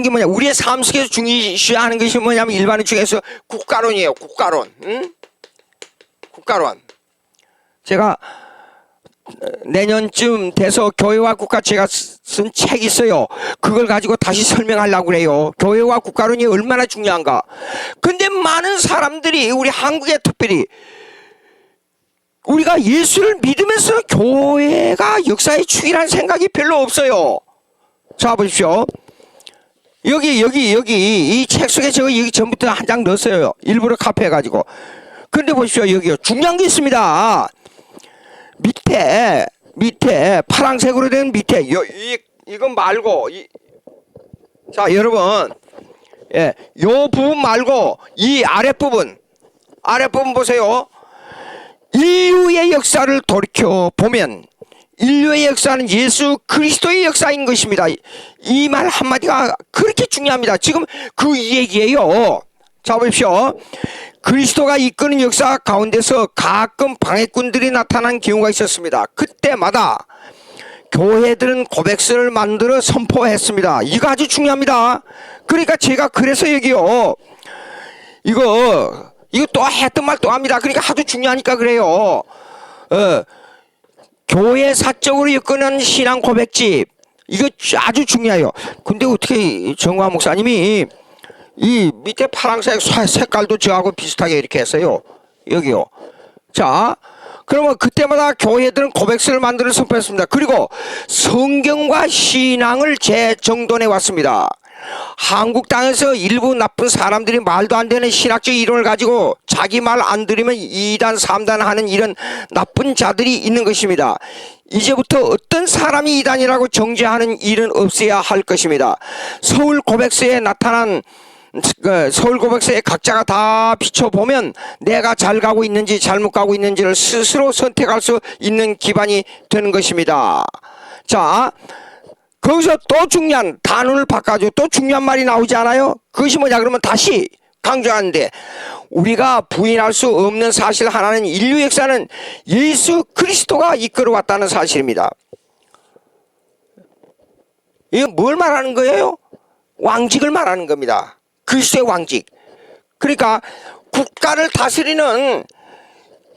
뭐냐? 우리의 삶 속에서 중요시하는 것이 뭐냐면 일반은총에서 국가론이에요. 국가론. 응? 국가론. 제가 내년쯤 돼서 교회와 국가 제가 쓴 책이 있어요. 그걸 가지고 다시 설명하려고 그래요. 교회와 국가론이 얼마나 중요한가. 근데 많은 사람들이 우리 한국에 특별히 우리가 예수를 믿으면서 교회가 역사의 축이라는 생각이 별로 없어요. 자 보십시오. 여기 이 책 속에 제가 여기 전부터 한 장 넣었어요. 일부러 카피해가지고. 근데 보십시오. 여기요. 중요한 게 있습니다. 밑에 파란색으로 된 밑에 이건 말고 자 여러분 요 부분 말고 이 아랫부분 보세요. 인류의 역사를 돌이켜 보면 인류의 역사는 예수 그리스도의 역사인 것입니다. 이 말 한마디가 그렇게 중요합니다. 지금 그 얘기예요. 자 보십시오. 그리스도가 이끄는 역사 가운데서 가끔 방해꾼들이 나타난 경우가 있었습니다. 그때마다 교회들은 고백서를 만들어 선포했습니다. 이거 아주 중요합니다. 그러니까 제가 그래서 여기요. 이거 또 했던 말 또 합니다. 그러니까 하도 중요하니까 그래요. 교회 사적으로 이끄는 신앙 고백집. 이거 아주 중요해요. 근데 어떻게 정화 목사님이 이 밑에 파란색 색깔도 저하고 비슷하게 이렇게 했어요. 여기요. 자, 그러면 그때마다 교회들은 고백서를 만들어 선포했습니다. 그리고 성경과 신앙을 재정돈해 왔습니다. 한국 땅에서 일부 나쁜 사람들이 말도 안 되는 신학적 이론을 가지고 자기 말 안 들으면 2단 3단 하는 이런 나쁜 자들이 있는 것입니다. 이제부터 어떤 사람이 이단이라고 정죄하는 일은 없어야 할 것입니다. 서울 고백서에 나타난 서울 고백서에 각자가 다 비춰보면 내가 잘 가고 있는지 잘못 가고 있는지를 스스로 선택할 수 있는 기반이 되는 것입니다. 자, 거기서 또 중요한 단어를 바꿔줘. 또 중요한 말이 나오지 않아요? 그것이 뭐냐 그러면 다시 강조하는데 우리가 부인할 수 없는 사실 하나는 인류 역사는 예수 그리스도가 이끌어왔다는 사실입니다. 이거 뭘 말하는 거예요? 왕직을 말하는 겁니다. 그리스도의 왕직. 그러니까 국가를 다스리는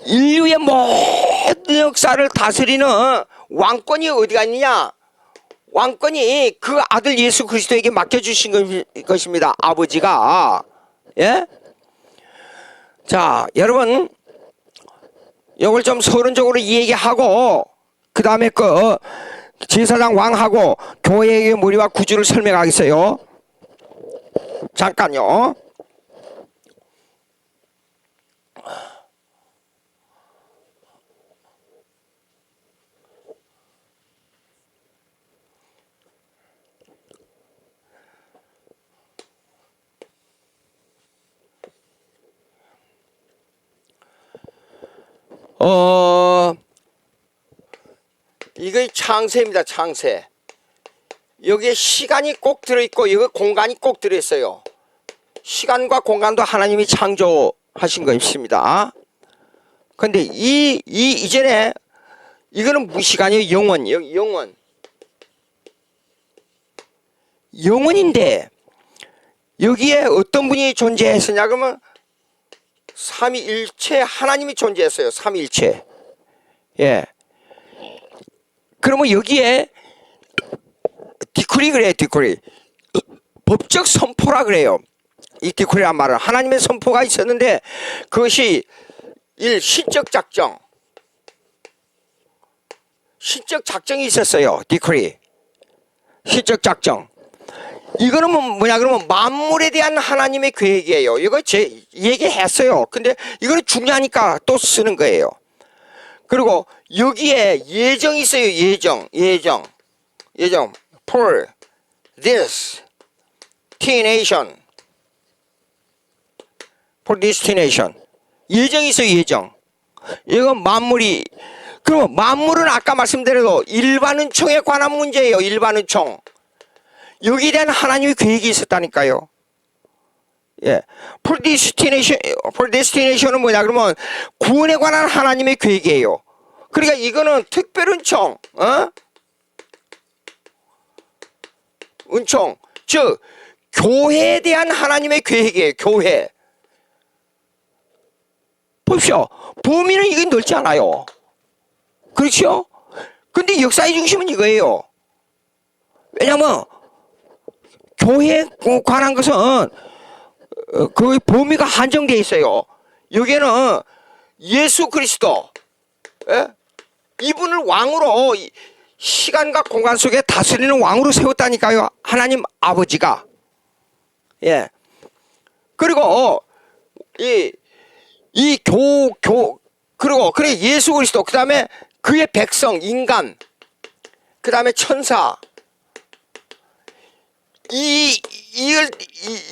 인류의 모든 역사를 다스리는 왕권이 어디가 있느냐? 왕권이 그 아들 예수 그리스도에게 맡겨주신 것입니다. 아버지가. 예? 자, 여러분, 이걸 좀 서론적으로 이야기하고, 그 다음에 그 제사장 왕하고 교회의 머리와 구주를 설명하겠어요. 잠깐요. 이거 창세입니다. 창세. 여기에 시간이 꼭 들어있고 여기 공간이 꼭 들어있어요. 시간과 공간도 하나님이 창조하신 것입니다. 근데 이전에 이거는 무시간이에요. 영원. 영원인데 여기에 어떤 분이 존재했었냐 그러면 삼위일체 하나님이 존재했어요. 삼위일체. 예. 그러면 여기에 디크리 그래요. 디크리. 법적 선포라 그래요. 이 디크리란 말은 하나님의 선포가 있었는데 그것이 시적 작정. 시적 작정이 있었어요. 디크리. 시적 작정. 이거는 뭐냐 그러면 만물에 대한 하나님의 계획이에요. 이거 제 얘기했어요. 근데 이거는 중요하니까 또 쓰는 거예요. 그리고 여기에 예정이 있어요. 예정. For this destination. For destination. 예정이 있어요. 예정. 이건 만물이. 그러면 만물은 아까 말씀드려도 일반은총에 관한 문제예요. 일반은총. 여기에 대한 하나님의 계획이 있었다니까요. 예. For destination은 뭐냐 그러면 구원에 관한 하나님의 계획이에요. 그러니까 이거는 특별은총, 은총, 즉 교회에 대한 하나님의 계획이에요. 교회. 보십시오. 범위는 이게 넓지 않아요. 그렇죠? 근데 역사의 중심은 이거예요. 왜냐면 교회에 관한 것은 그 범위가 한정되어 있어요. 여기에는 예수 그리스도, 예? 이분을 왕으로 시간과 공간 속에 다스리는 왕으로 세웠다니까요. 하나님 아버지가. 예. 그리고 그리고 예수 그리스도, 그 다음에 그의 백성, 인간, 그 다음에 천사.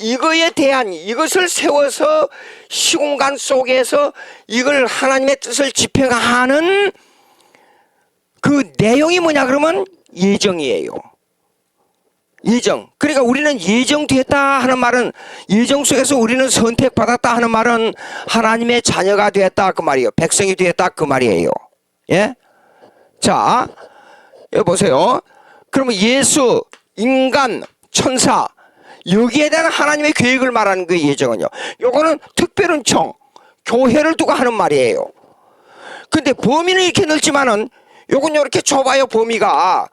이거에 대한 이것을 세워서 시공간 속에서 이걸 하나님의 뜻을 집행하는 그 내용이 뭐냐 그러면 예정이에요. 예정. 그러니까 우리는 예정되었다 하는 말은, 예정 속에서 우리는 선택받았다 하는 말은 하나님의 자녀가 되었다 그 말이에요. 백성이 되었다 그 말이에요. 예? 자, 여기 보세요. 그러면 예수, 인간, 천사, 여기에 대한 하나님의 계획을 말하는 그 예정은요. 요거는 특별은총, 교회를 두고 하는 말이에요. 근데 범위는 이렇게 넓지만은 요건 이렇게 좁아요. 범위가.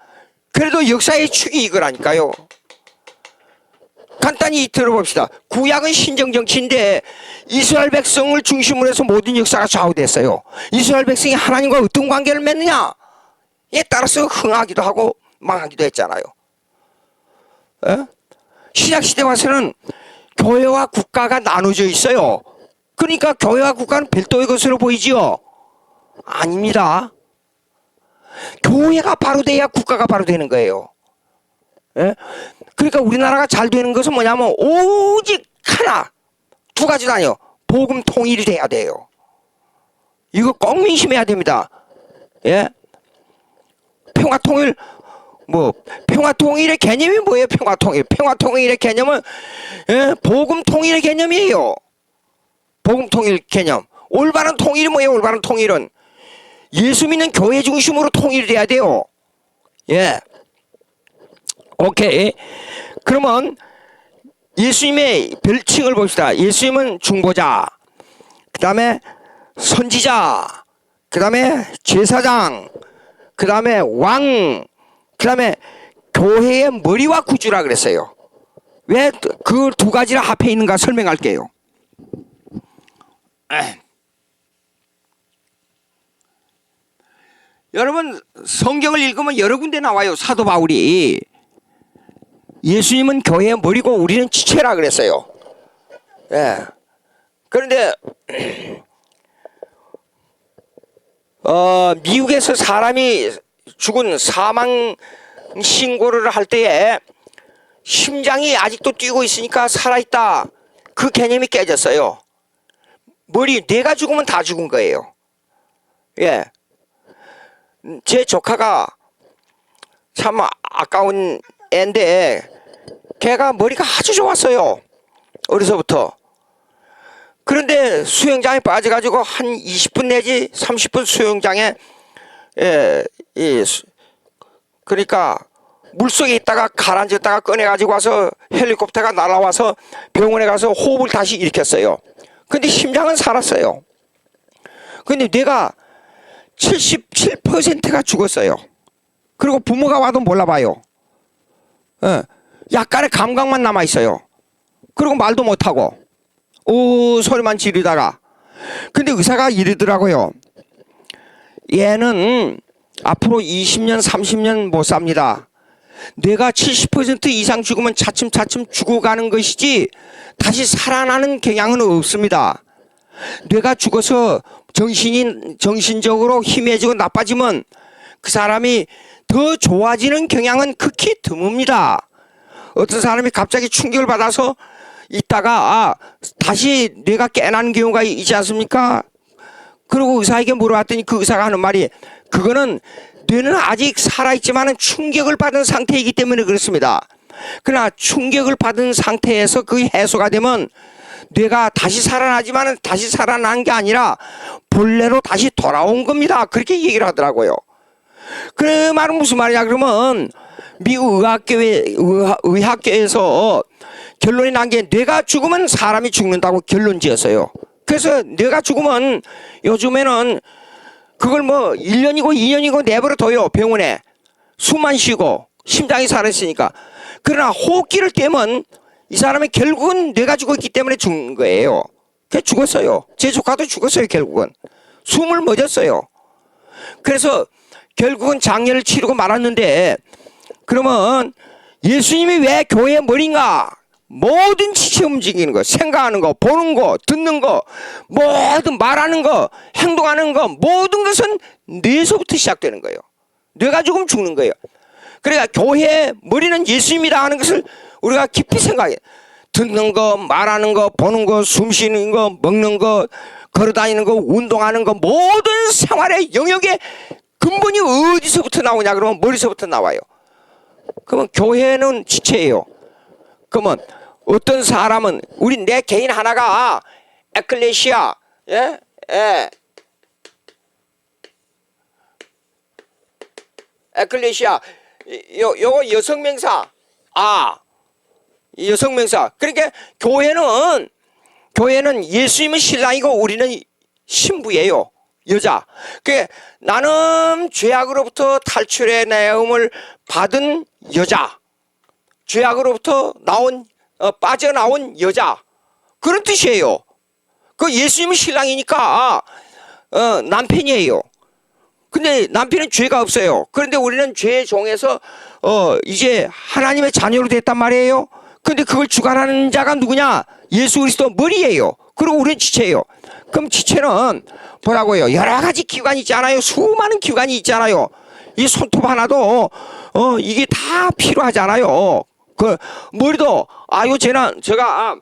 그래도 역사의 축이 이거라니까요. 간단히 들어봅시다. 구약은 신정정치인데 이스라엘 백성을 중심으로 해서 모든 역사가 좌우됐어요. 이스라엘 백성이 하나님과 어떤 관계를 맺느냐에 따라서 흥하기도 하고 망하기도 했잖아요. 에? 신약시대 와서는 교회와 국가가 나눠져 있어요. 그러니까 교회와 국가는 별도의 것으로 보이지요? 아닙니다. 교회가 바로 돼야 국가가 바로 되는 거예요. 예? 그러니까 우리나라가 잘 되는 것은 뭐냐면 오직 하나, 두 가지도 아니에요. 복음 통일이 돼야 돼요. 이거 꼭 민심해야 됩니다. 예? 평화 통일 뭐 평화통일의 개념이 뭐예요? 평화통일의 개념은 복음통일의 개념이에요. 복음통일 개념. 올바른 통일이 뭐예요? 올바른 통일은 예수 믿는 교회 중심으로 통일이 돼야 돼요. 예. 오케이. 그러면 예수님의 별칭을 봅시다. 예수님은 중보자, 그 다음에 선지자, 그 다음에 제사장, 그 다음에 왕, 그 다음에 교회의 머리와 구주라 그랬어요. 왜 그 두 가지를 합해 있는가 설명할게요. 여러분 성경을 읽으면 여러 군데 나와요. 사도 바울이 예수님은 교회의 머리고 우리는 지체라 그랬어요. 예. 그런데 미국에서 사람이 죽은 사망 신고를 할 때에 심장이 아직도 뛰고 있으니까 살아있다, 그 개념이 깨졌어요. 뇌가 죽으면 다 죽은 거예요. 예. 제 조카가 참 아까운 애인데 걔가 머리가 아주 좋았어요. 어려서부터. 그런데 수영장에 빠져가지고 한 20분 내지 30분 수영장에 그러니까 물속에 있다가 가라앉았다가 꺼내가지고 와서 헬리콥터가 날아와서 병원에 가서 호흡을 다시 일으켰어요. 근데 심장은 살았어요. 근데 뇌가 77%가 죽었어요. 그리고 부모가 와도 몰라봐요. 약간의 감각만 남아있어요. 그리고 말도 못하고 소리만 지르다가. 근데 의사가 이러더라고요. 얘는 앞으로 20년 30년 못 삽니다. 뇌가 70% 이상 죽으면 차츰차츰 죽어가는 것이지 다시 살아나는 경향은 없습니다. 뇌가 죽어서 정신적으로 희미해지고 나빠지면 그 사람이 더 좋아지는 경향은 극히 드뭅니다. 어떤 사람이 갑자기 충격을 받아서 있다가 다시 뇌가 깨나는 경우가 있지 않습니까? 그리고 의사에게 물어봤더니 그 의사가 하는 말이, 그거는 뇌는 아직 살아있지만 충격을 받은 상태이기 때문에 그렇습니다. 그러나 충격을 받은 상태에서 그게 해소가 되면 뇌가 다시 살아나지만 다시 살아난 게 아니라 본래로 다시 돌아온 겁니다. 그렇게 얘기를 하더라고요. 그 말은 무슨 말이냐 그러면 미국 의학계에서 결론이 난 게 뇌가 죽으면 사람이 죽는다고 결론 지었어요. 그래서 뇌가 죽으면 요즘에는 그걸 뭐 1년이고 2년이고 내버려 둬요. 병원에 숨만 쉬고 심장이 살아있으니까. 그러나 호흡기를 떼면 이 사람이 결국은 뇌가 죽었기 때문에 죽는 거예요. 그래서 죽었어요. 제 조카도 죽었어요. 결국은 숨을 멎었어요. 그래서 결국은 장례를 치르고 말았는데, 그러면 예수님이 왜 교회의 머리인가? 모든 지체 움직이는 거, 생각하는 거, 보는 거, 듣는 거, 모든 말하는 거, 행동하는 거, 모든 것은 뇌에서부터 시작되는 거예요. 뇌가 죽으면 죽는 거예요. 그러니까 교회의 머리는 예수님이라 하는 것을 우리가 깊이 생각해. 듣는 거, 말하는 거, 보는 거, 숨 쉬는 거, 먹는 거, 걸어다니는 거, 운동하는 거, 모든 생활의 영역에 근본이 어디서부터 나오냐 그러면 머리서부터 나와요. 그러면 교회는 지체예요. 그러면 어떤 사람은 내 개인 하나가 에클레시아, 에클레시아, 요거 여성명사, 여성명사. 그러니까 교회는 예수님은 신랑이고 우리는 신부예요. 여자. 그 나는 죄악으로부터 탈출의 내음을 받은 여자, 죄악으로부터 빠져나온 여자, 그런 뜻이에요. 그 예수님은 신랑이니까 남편이에요. 근데 남편은 죄가 없어요. 그런데 우리는 죄의 종에서 이제 하나님의 자녀로 됐단 말이에요. 근데 그걸 주관하는 자가 누구냐? 예수 그리스도 머리예요. 그리고 우리는 지체예요. 그럼 지체는 뭐라고요? 여러 가지 기관이 있잖아요. 수많은 기관이 있잖아요. 이 손톱 하나도 이게 다 필요하잖아요. 그 머리도 제가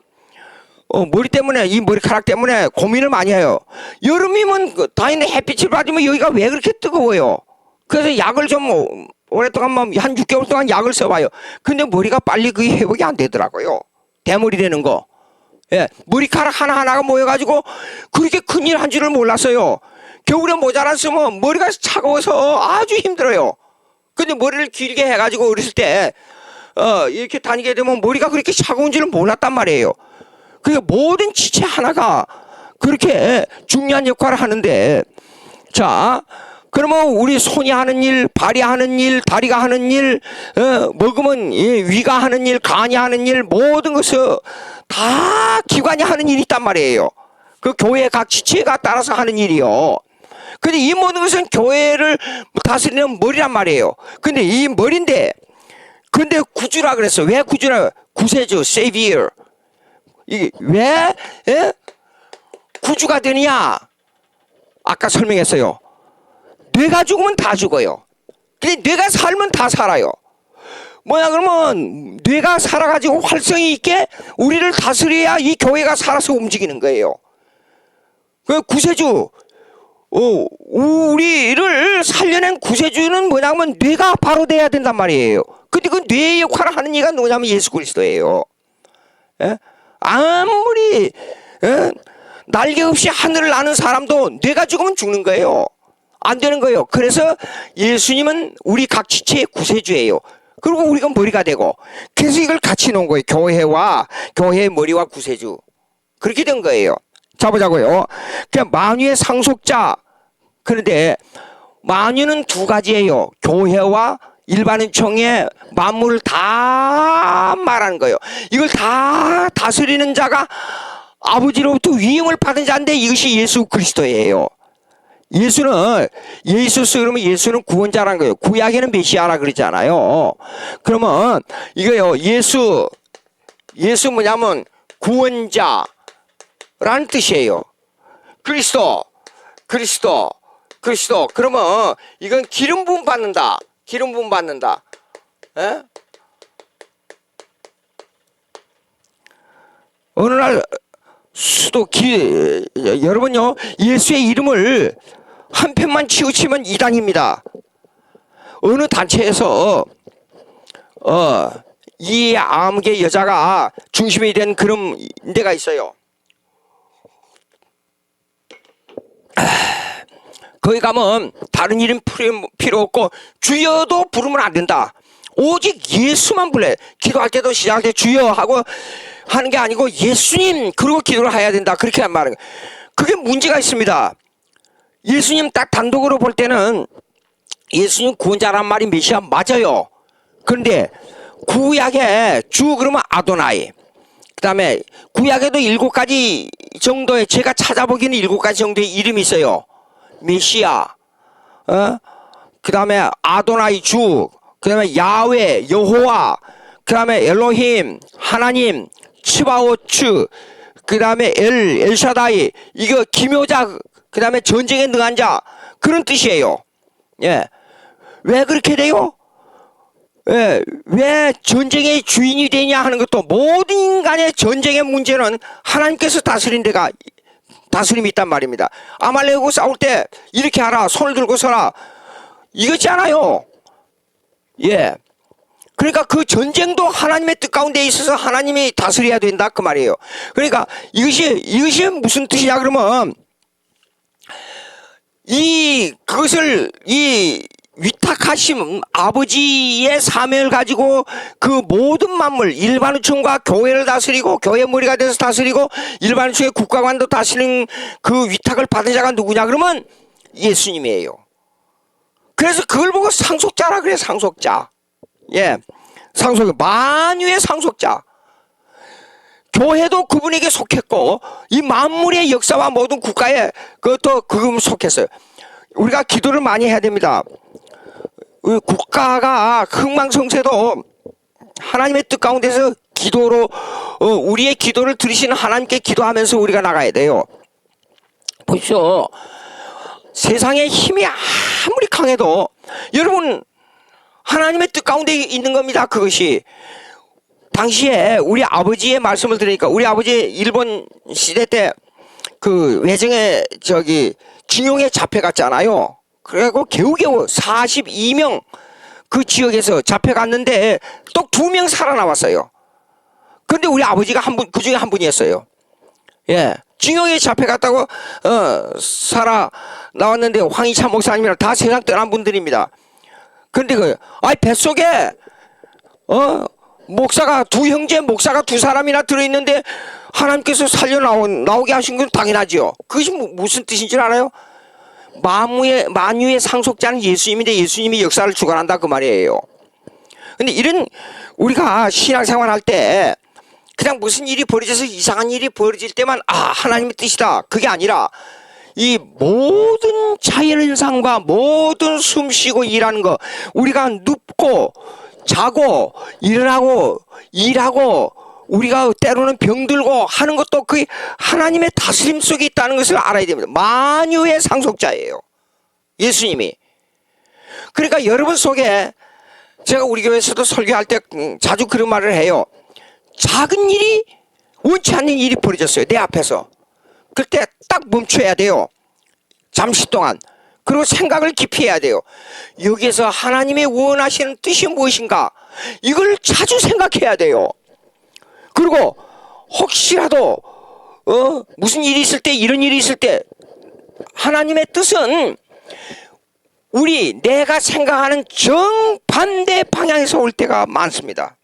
머리 때문에, 이 머리카락 때문에 고민을 많이 해요. 여름이면 당연히 햇빛을 받으면 여기가 왜 그렇게 뜨거워요? 그래서 약을 좀 오랫동안 뭐 한 6개월 동안 약을 써봐요. 근데 머리가 빨리 그게 회복이 안 되더라고요. 대머리 되는 거. 예, 머리카락 하나하나가 모여가지고 그렇게 큰일 한 줄을 몰랐어요. 겨울에 모자 안 쓰면 머리가 차가워서 아주 힘들어요. 근데 머리를 길게 해가지고 어렸을 때 이렇게 다니게 되면 머리가 그렇게 차가운 줄을 몰랐단 말이에요. 그러니까 모든 지체 하나가 그렇게 중요한 역할을 하는데, 자, 그러면 우리 손이 하는 일, 발이 하는 일, 다리가 하는 일, 먹으면 위가 하는 일, 간이 하는 일, 모든 것을 다 기관이 하는 일이 있단 말이에요. 그 교회 각 지체가 따라서 하는 일이요. 근데 이 모든 것은 교회를 다스리는 머리란 말이에요. 근데 이 머리인데, 근데 구주라 그랬어. 왜 구주라? 구세주, 세비어. 이게 왜 구주가 되느냐? 아까 설명했어요. 뇌가 죽으면 다 죽어요. 근데 뇌가 살면 다 살아요. 뭐야 그러면 뇌가 살아가지고 활성이 있게 우리를 다스려야 이 교회가 살아서 움직이는 거예요. 그 구세주, 우리를 살려낸 구세주는 뭐냐면 뇌가 바로 돼야 된단 말이에요. 근데 그 뇌의 역할을 하는 이가 누구냐면 예수 그리스도예요. 예? 아무리 날개 없이 하늘을 나는 사람도 뇌가 죽으면 죽는 거예요. 안 되는 거예요. 그래서 예수님은 우리 각 지체의 구세주예요. 그리고 우리가 머리가 되고, 그래서 이걸 같이 놓은 거예요. 교회와 교회의 머리와 구세주. 그렇게 된 거예요. 자 보자고요. 그냥 만유의 상속자. 그런데 만유는 두 가지예요. 교회와 일반 은총의 만물을 다 말하는 거예요. 이걸 다 다스리는 자가 아버지로부터 위임을 받은 자인데 이것이 예수 그리스도예요. 예수는 예수스 그러면 예수는 구원자라는 거예요. 구약에는 메시아라 그러잖아요. 그러면 이거요. 예수 뭐냐면 구원자라는 뜻이에요. 그리스도. 그러면 이건 기름 부음 받는다. 에? 어느 날 여러분요, 예수의 이름을 한 편만 치우치면 이단입니다. 어느 단체에서 이 아무개 여자가 중심이 된 그런 데가 있어요. 거기 가면 다른 이름 필요 없고 주여도 부르면 안 된다. 오직 예수만 불래. 기도할 때도 시작할 때 주여 하고 하는 게 아니고 예수님 그러고 기도를 해야 된다. 그렇게 말하는 거예요. 그게 문제가 있습니다. 예수님 딱 단독으로 볼 때는 예수님 구원자란 말이 메시아 맞아요. 그런데 구약에 주 그러면 아도나이, 그 다음에 구약에도 7가지 정도의, 제가 찾아보기에는 7가지 정도의 이름이 있어요. 메시아, 그 다음에 아도나이 주, 그 다음에 야훼 여호와, 그 다음에 엘로힘 하나님, 츠바오츠, 그 다음에 엘샤다이, 이거 기묘자, 그 다음에 전쟁에 능한 자, 그런 뜻이에요. 예. 왜 그렇게 돼요? 예. 왜 전쟁의 주인이 되냐 하는 것도, 모든 인간의 전쟁의 문제는 하나님께서 다스린 데가 다스림이 있단 말입니다. 아말렉하고 싸울 때 이렇게 하라, 손을 들고 서라, 이거잖아요. 예. 그러니까 그 전쟁도 하나님의 뜻 가운데 있어서 하나님이 다스려야 된다 그 말이에요. 그러니까 이것이 무슨 뜻이냐 그러면, 그것을 위탁하심 아버지의 사명을 가지고 그 모든 만물, 일반 은총과 교회를 다스리고 교회 머리가 돼서 다스리고 일반 은총의 국가관도 다스리는 그 위탁을 받은 자가 누구냐 그러면 예수님이에요. 그래서 그걸 보고 상속자라 그래. 상속자. 예, 만유의 상속자. 교회도 그분에게 속했고 이 만물의 역사와 모든 국가에 그것도 그분 속했어요. 우리가 기도를 많이 해야 됩니다. 국가가 흥망성쇠도 하나님의 뜻 가운데서 기도로 우리의 기도를 들으시는 하나님께 기도하면서 우리가 나가야 돼요. 보십시오. 세상의 힘이 아무리 강해도 여러분 하나님의 뜻 가운데 있는 겁니다. 그것이 당시에 우리 아버지의 말씀을 들으니까, 우리 아버지 일본 시대 때 그 외정에 징용에 잡혀갔잖아요. 그래갖고 겨우겨우 42명 그 지역에서 잡혀갔는데 또 2명 살아남았어요. 그런데 우리 아버지가 한 분, 그 중에 한 분이었어요. 예. 징역에 잡혀갔다고, 나왔는데 황희찬 목사님이랑 다 세상 떠난 분들입니다. 그런데 뱃속에, 목사가, 2형제 목사가 2사람이나 들어있는데 하나님께서 나오게 하신 건 당연하지요. 그것이 무슨 뜻인 줄 알아요? 만유의 상속자는 예수님인데 예수님이 역사를 주관한다 그 말이에요. 근데 이런 우리가 신앙생활 할 때 그냥 무슨 일이 벌어져서 이상한 일이 벌어질 때만 하나님의 뜻이다 그게 아니라 이 모든 자연현상과 모든 숨쉬고 일하는 거 우리가 눕고 자고 일어나고 일하고 우리가 때로는 병들고 하는 것도 그 하나님의 다스림 속에 있다는 것을 알아야 됩니다. 만유의 상속자예요. 예수님이. 그러니까 여러분 속에 제가 우리 교회에서도 설교할 때 자주 그런 말을 해요. 작은 일이 원치 않는 일이 벌어졌어요. 내 앞에서. 그때 딱 멈춰야 돼요. 잠시 동안. 그리고 생각을 깊이 해야 돼요. 여기에서 하나님의 원하시는 뜻이 무엇인가? 이걸 자주 생각해야 돼요. 그리고 혹시라도 무슨 일이 있을 때 이런 일이 있을 때 하나님의 뜻은 내가 생각하는 정반대 방향에서 올 때가 많습니다.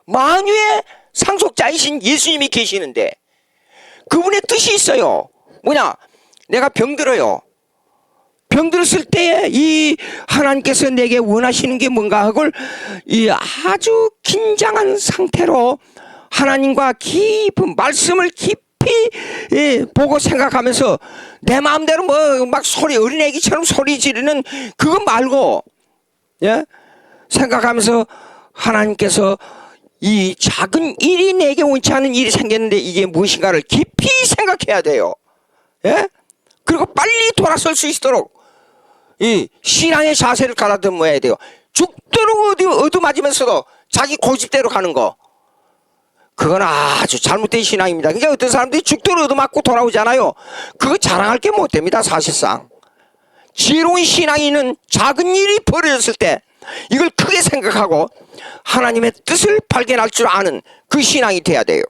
만유의 상속자이신 예수님이 계시는데 그분의 뜻이 있어요. 뭐냐? 내가 병들어요. 병들었을 때 이 하나님께서 내게 원하시는 게 뭔가 그걸 이 아주 긴장한 상태로 하나님과 깊은 말씀을 깊이 보고 생각하면서 내 마음대로 막 어린애기처럼 소리 지르는 그거 말고 생각하면서 하나님께서 이 작은 일이 내게 원치 않은 일이 생겼는데 이게 무엇인가를 깊이 생각해야 돼요. 그리고 빨리 돌아설 수 있도록 이 신앙의 자세를 가다듬어야 돼요. 죽도록 얻어맞으면서도 자기 고집대로 가는 거 그건 아주 잘못된 신앙입니다. 그러니까 어떤 사람들이 죽도록 얻어맞고 돌아오잖아요. 그거 자랑할 게 못 됩니다. 사실상 지혜로운 신앙인은 작은 일이 벌어졌을 때 이걸 크게 생각하고 하나님의 뜻을 발견할 줄 아는 그 신앙이 돼야 돼요.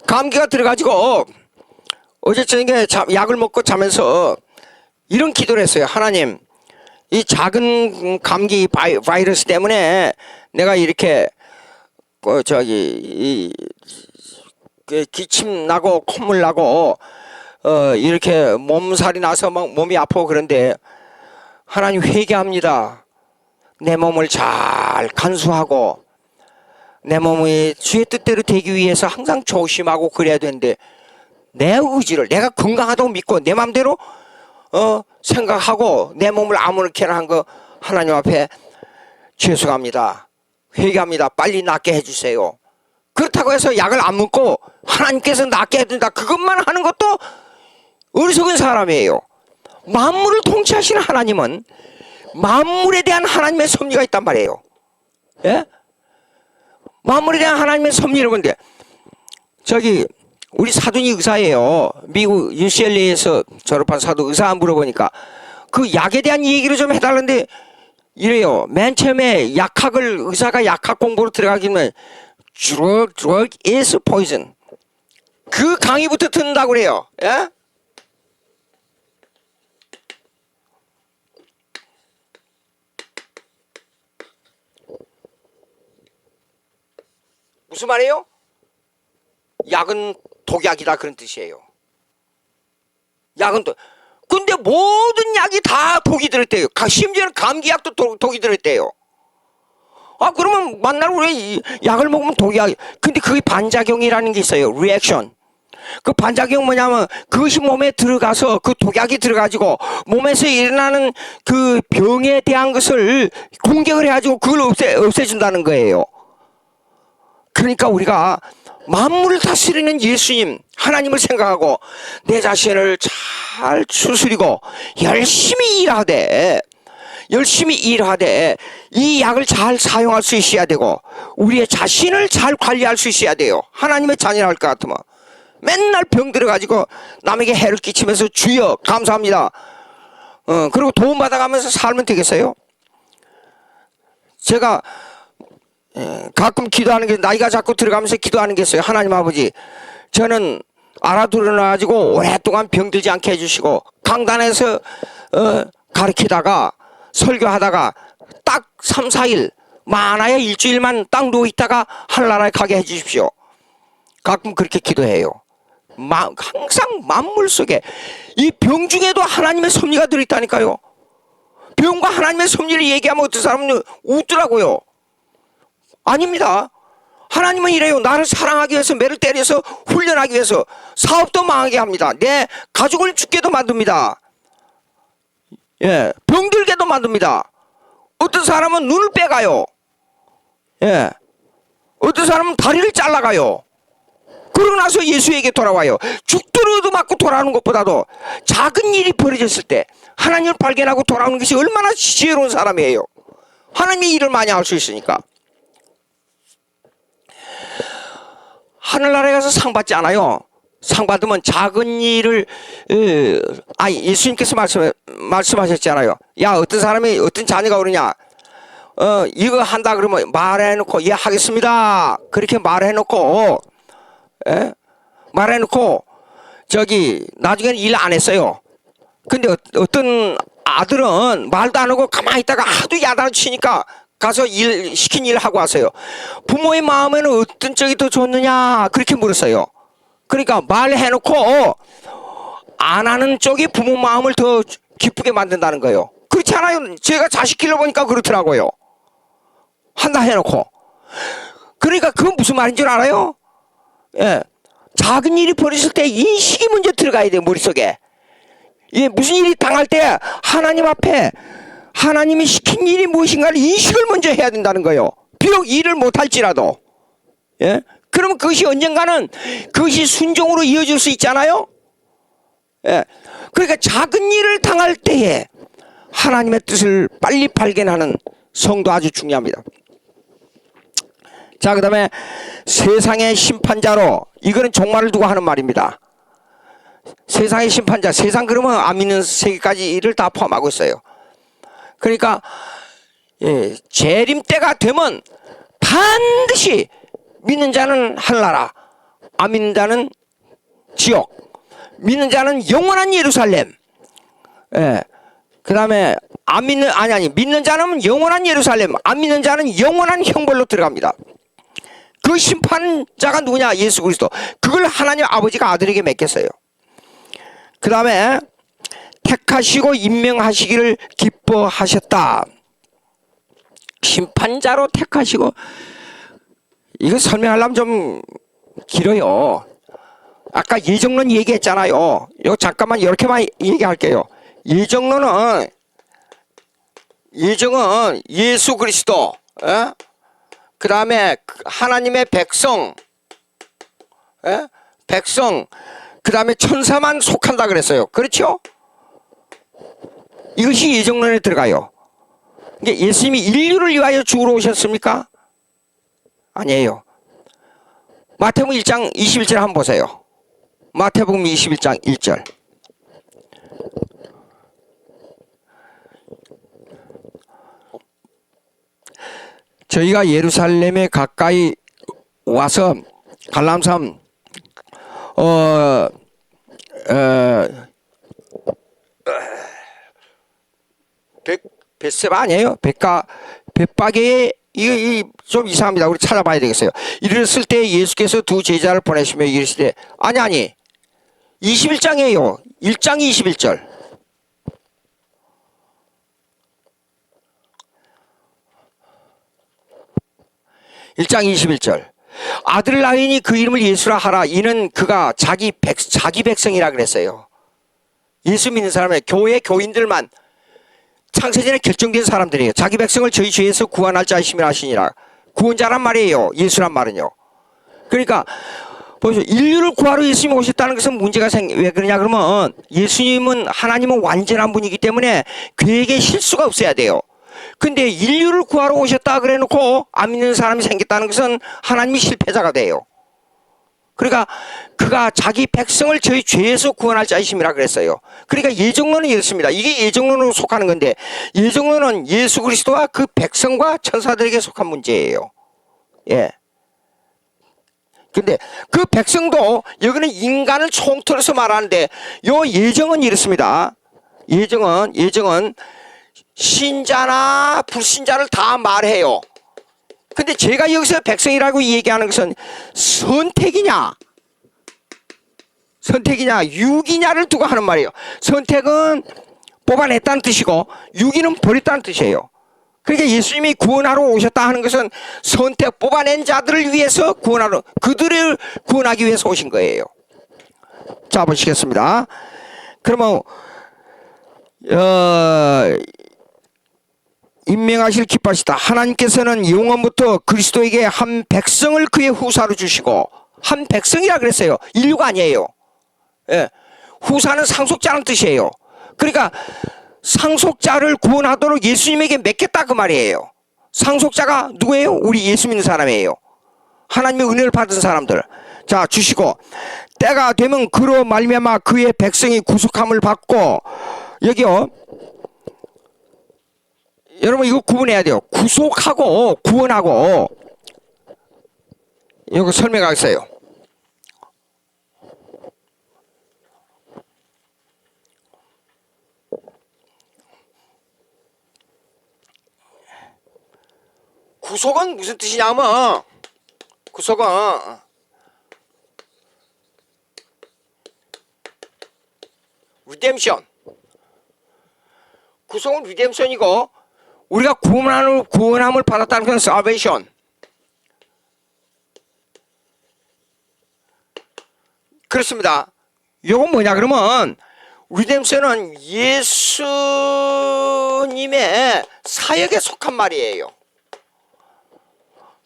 감기가 들어가지고 어제 저녁에 약을 먹고 자면서 이런 기도를 했어요. 하나님, 이 작은 감기 바이러스 때문에 내가 이렇게 기침 나고 콧물 나고 이렇게 몸살이 나서 막 몸이 아프고 그런데 하나님 회개합니다. 내 몸을 잘 간수하고 내 몸이 주의 뜻대로 되기 위해서 항상 조심하고 그래야 되는데 내 의지를 내가 건강하다고 믿고 내 마음대로 생각하고 내 몸을 아무렇게나 한 거 하나님 앞에 죄송합니다. 회개합니다. 빨리 낫게 해주세요. 그렇다고 해서 약을 안 먹고 하나님께서 낫게 해준다 그것만 하는 것도 어리석은 사람이에요. 만물을 통치하시는 하나님은 만물에 대한 하나님의 섭리가 있단 말이에요. 만물에 대한 하나님의 섭리를 보는데 우리 사돈이 의사예요. 미국 UCLA에서 졸업한 사도 의사 물어보니까 그 약에 대한 얘기를 좀 해달라는데 이래요. 맨 처음에 의사가 약학 공부로 들어가기는 drug is poison. 그 강의부터 듣는다고 그래요. 무슨 말이에요? 약은 독약이다 그런 뜻이에요. 약은 근데 모든 약이 다 독이 들었대요. 심지어는 감기약도 독이 들었대요. 그러면 만날 우리 약을 먹으면 독약. 근데 그게 반작용이라는 게 있어요. 리액션. 그 반작용 뭐냐면 그것이 몸에 들어가서 그 독약이 들어가지고 몸에서 일어나는 그 병에 대한 것을 공격을 해가지고 그걸 없애준다는 거예요. 그러니까 우리가 만물을 다스리는 예수님 하나님을 생각하고 내 자신을 잘 추스리고 열심히 일하되 이 약을 잘 사용할 수 있어야 되고 우리의 자신을 잘 관리할 수 있어야 돼요. 하나님의 자녀를 할 것 같으면 맨날 병 들어가지고 남에게 해를 끼치면서 주여 감사합니다. 그리고 도움받아가면서 살면 되겠어요? 제가 가끔 기도하는 게, 나이가 자꾸 들어가면서 기도하는 게 있어요. 하나님 아버지, 저는 알아들어놔가지고 오랫동안 병들지 않게 해주시고, 강단에서 가르치다가 설교하다가 딱 3, 4일, 많아야 일주일만 딱 누워있다가 하늘나라에 가게 해주십시오. 가끔 그렇게 기도해요. 항상 만물 속에 이 병 중에도 하나님의 섭리가 들어있다니까요. 병과 하나님의 섭리를 얘기하면 어떤 사람은 웃더라고요. 아닙니다. 하나님은 이래요. 나를 사랑하기 위해서, 매를 때려서 훈련하기 위해서 사업도 망하게 합니다. 내 가족을 죽게도 만듭니다. 예, 병들게도 만듭니다. 어떤 사람은 눈을 빼가요. 예, 어떤 사람은 다리를 잘라가요. 그러고 나서 예수에게 돌아와요. 죽도록 맞고 돌아오는 것보다도 작은 일이 벌어졌을 때 하나님을 발견하고 돌아오는 것이 얼마나 지혜로운 사람이에요. 하나님이 일을 많이 할 수 있으니까. 하늘나라에 가서 상 받지 않아요. 상 받으면 작은 일을, 예수님께서 말씀하셨잖아요. 야, 어떤 사람이, 어떤 자녀가 그러냐, 이거 한다 그러면 말해놓고, 예, 하겠습니다. 그렇게 말해놓고, 말해놓고, 나중에는 일 안 했어요. 근데 어떤 아들은 말도 안 하고 가만히 있다가 하도 야단을 치니까 가서 시킨 일 하고 왔어요. 부모의 마음에는 어떤 쪽이 더 좋느냐, 그렇게 물었어요. 그러니까 말해놓고 안 하는 쪽이 부모 마음을 더 기쁘게 만든다는 거예요. 그렇지 않아요? 제가 자식 길러보니까 그렇더라고요. 한다 해놓고. 그러니까 그건 무슨 말인 줄 알아요? 예, 작은 일이 벌어질 때 인식이 먼저 들어가야 돼요, 머릿속에. 예, 무슨 일이 당할 때 하나님 앞에 하나님이 시킨 일이 무엇인가를 인식을 먼저 해야 된다는 거예요. 비록 일을 못할지라도. 예? 그러면 그것이 언젠가는 그것이 순종으로 이어질 수 있잖아요. 예. 그러니까 작은 일을 당할 때에 하나님의 뜻을 빨리 발견하는 성도 아주 중요합니다. 자, 그 다음에 세상의 심판자로, 이거는 종말을 두고 하는 말입니다. 세상의 심판자, 세상 그러면 안 믿는 세계까지 이를 다 포함하고 있어요. 그러니까 재림 때가 되면 반드시 믿는 자는 하늘나라, 안 믿는 자는 지옥, 믿는 자는 영원한 예루살렘. 그 다음에 믿는 자는 영원한 예루살렘, 안 믿는 자는 영원한 형벌로 들어갑니다. 그 심판자가 누구냐? 예수 그리스도. 그걸 하나님 아버지가 아들에게 맡겼어요. 그 다음에 택하시고 임명하시기를 기뻐하셨다. 심판자로 택하시고, 이거 설명하려면 좀 길어요. 아까 예정론 얘기했잖아요. 이거 잠깐만 이렇게만 얘기할게요. 예정은 예수 그리스도, 그 다음에 하나님의 백성, 그 다음에 천사만 속한다 그랬어요. 그렇죠? 이것이 예정론에 들어가요. 그러니까 예수님이 인류를 위하여 죽으러 오셨습니까? 아니에요. 마태복음 1장 21절 한번 보세요. 마태복음 21장 1절. 저희가 예루살렘에 가까이 와서 갈람산 벳세바 아니에요? 벳바게에 이거 좀 이상합니다. 우리 찾아봐야 되겠어요. 이르렀을 때 예수께서 두 제자를 보내시며 이르시되, 아니 21장이에요. 1장 21절. (1장 21절) 아들 낳으니 그 이름을 예수라 하라. 이는 그가 자기 백성이라 그랬어요. 예수 믿는 사람은 교회 교인들만, 창세전에 결정된 사람들이에요. 자기 백성을 저희 죄에서 구원할 자이심이라 하시니라. 구원자란 말이에요. 예수란 말은요. 그러니까 보세요. 인류를 구하러 예수님이 오셨다는 것은 문제가 왜 그러냐 그러면, 예수님은, 하나님은 완전한 분이기 때문에 계획에 실수가 없어야 돼요. 근데 인류를 구하러 오셨다 그래 놓고 안 믿는 사람이 생겼다는 것은 하나님이 실패자가 돼요. 그러니까 그가 자기 백성을 저희 죄에서 구원할 자이심이라 그랬어요. 그러니까 예정론은 이렇습니다. 이게 예정론으로 속하는 건데, 예정론은 예수 그리스도와 그 백성과 천사들에게 속한 문제예요. 예. 근데 그 백성도 여기는 인간을 총틀어서 말하는데, 요 예정은 이렇습니다. 예정은 신자나 불신자를 다 말해요. 근데 제가 여기서 백성이라고 얘기하는 것은 선택이냐 유기냐를 두고 하는 말이에요. 선택은 뽑아냈다는 뜻이고 유기는 버렸다는 뜻이에요. 그러니까 예수님이 구원하러 오셨다 하는 것은 선택 뽑아낸 자들을 위해서 그들을 구원하기 위해서 오신 거예요. 자, 보시겠습니다. 그러면 임명하실 기뻐하시다. 하나님께서는 영원부터 그리스도에게 한 백성을 그의 후사로 주시고, 한 백성이라 그랬어요. 인류가 아니에요. 예. 후사는 상속자라는 뜻이에요. 그러니까 상속자를 구원하도록 예수님에게 맡겼다 그 말이에요. 상속자가 누구예요? 우리 예수 믿는 사람이에요. 하나님의 은혜를 받은 사람들. 자, 주시고 때가 되면 그로 말미암아 그의 백성이 구속함을 받고, 여기요, 여러분 이거 구분해야 돼요. 구속하고 구원하고. 이거 설명하겠어요. 구속은 무슨 뜻이냐면, 구속은 리뎀션. 구속은 리뎀션이고, 우리가 구원함을 받았다는 건 salvation. 그렇습니다. 이건 뭐냐 그러면, 리뎀션은 예수님의 사역에 속한 말이에요.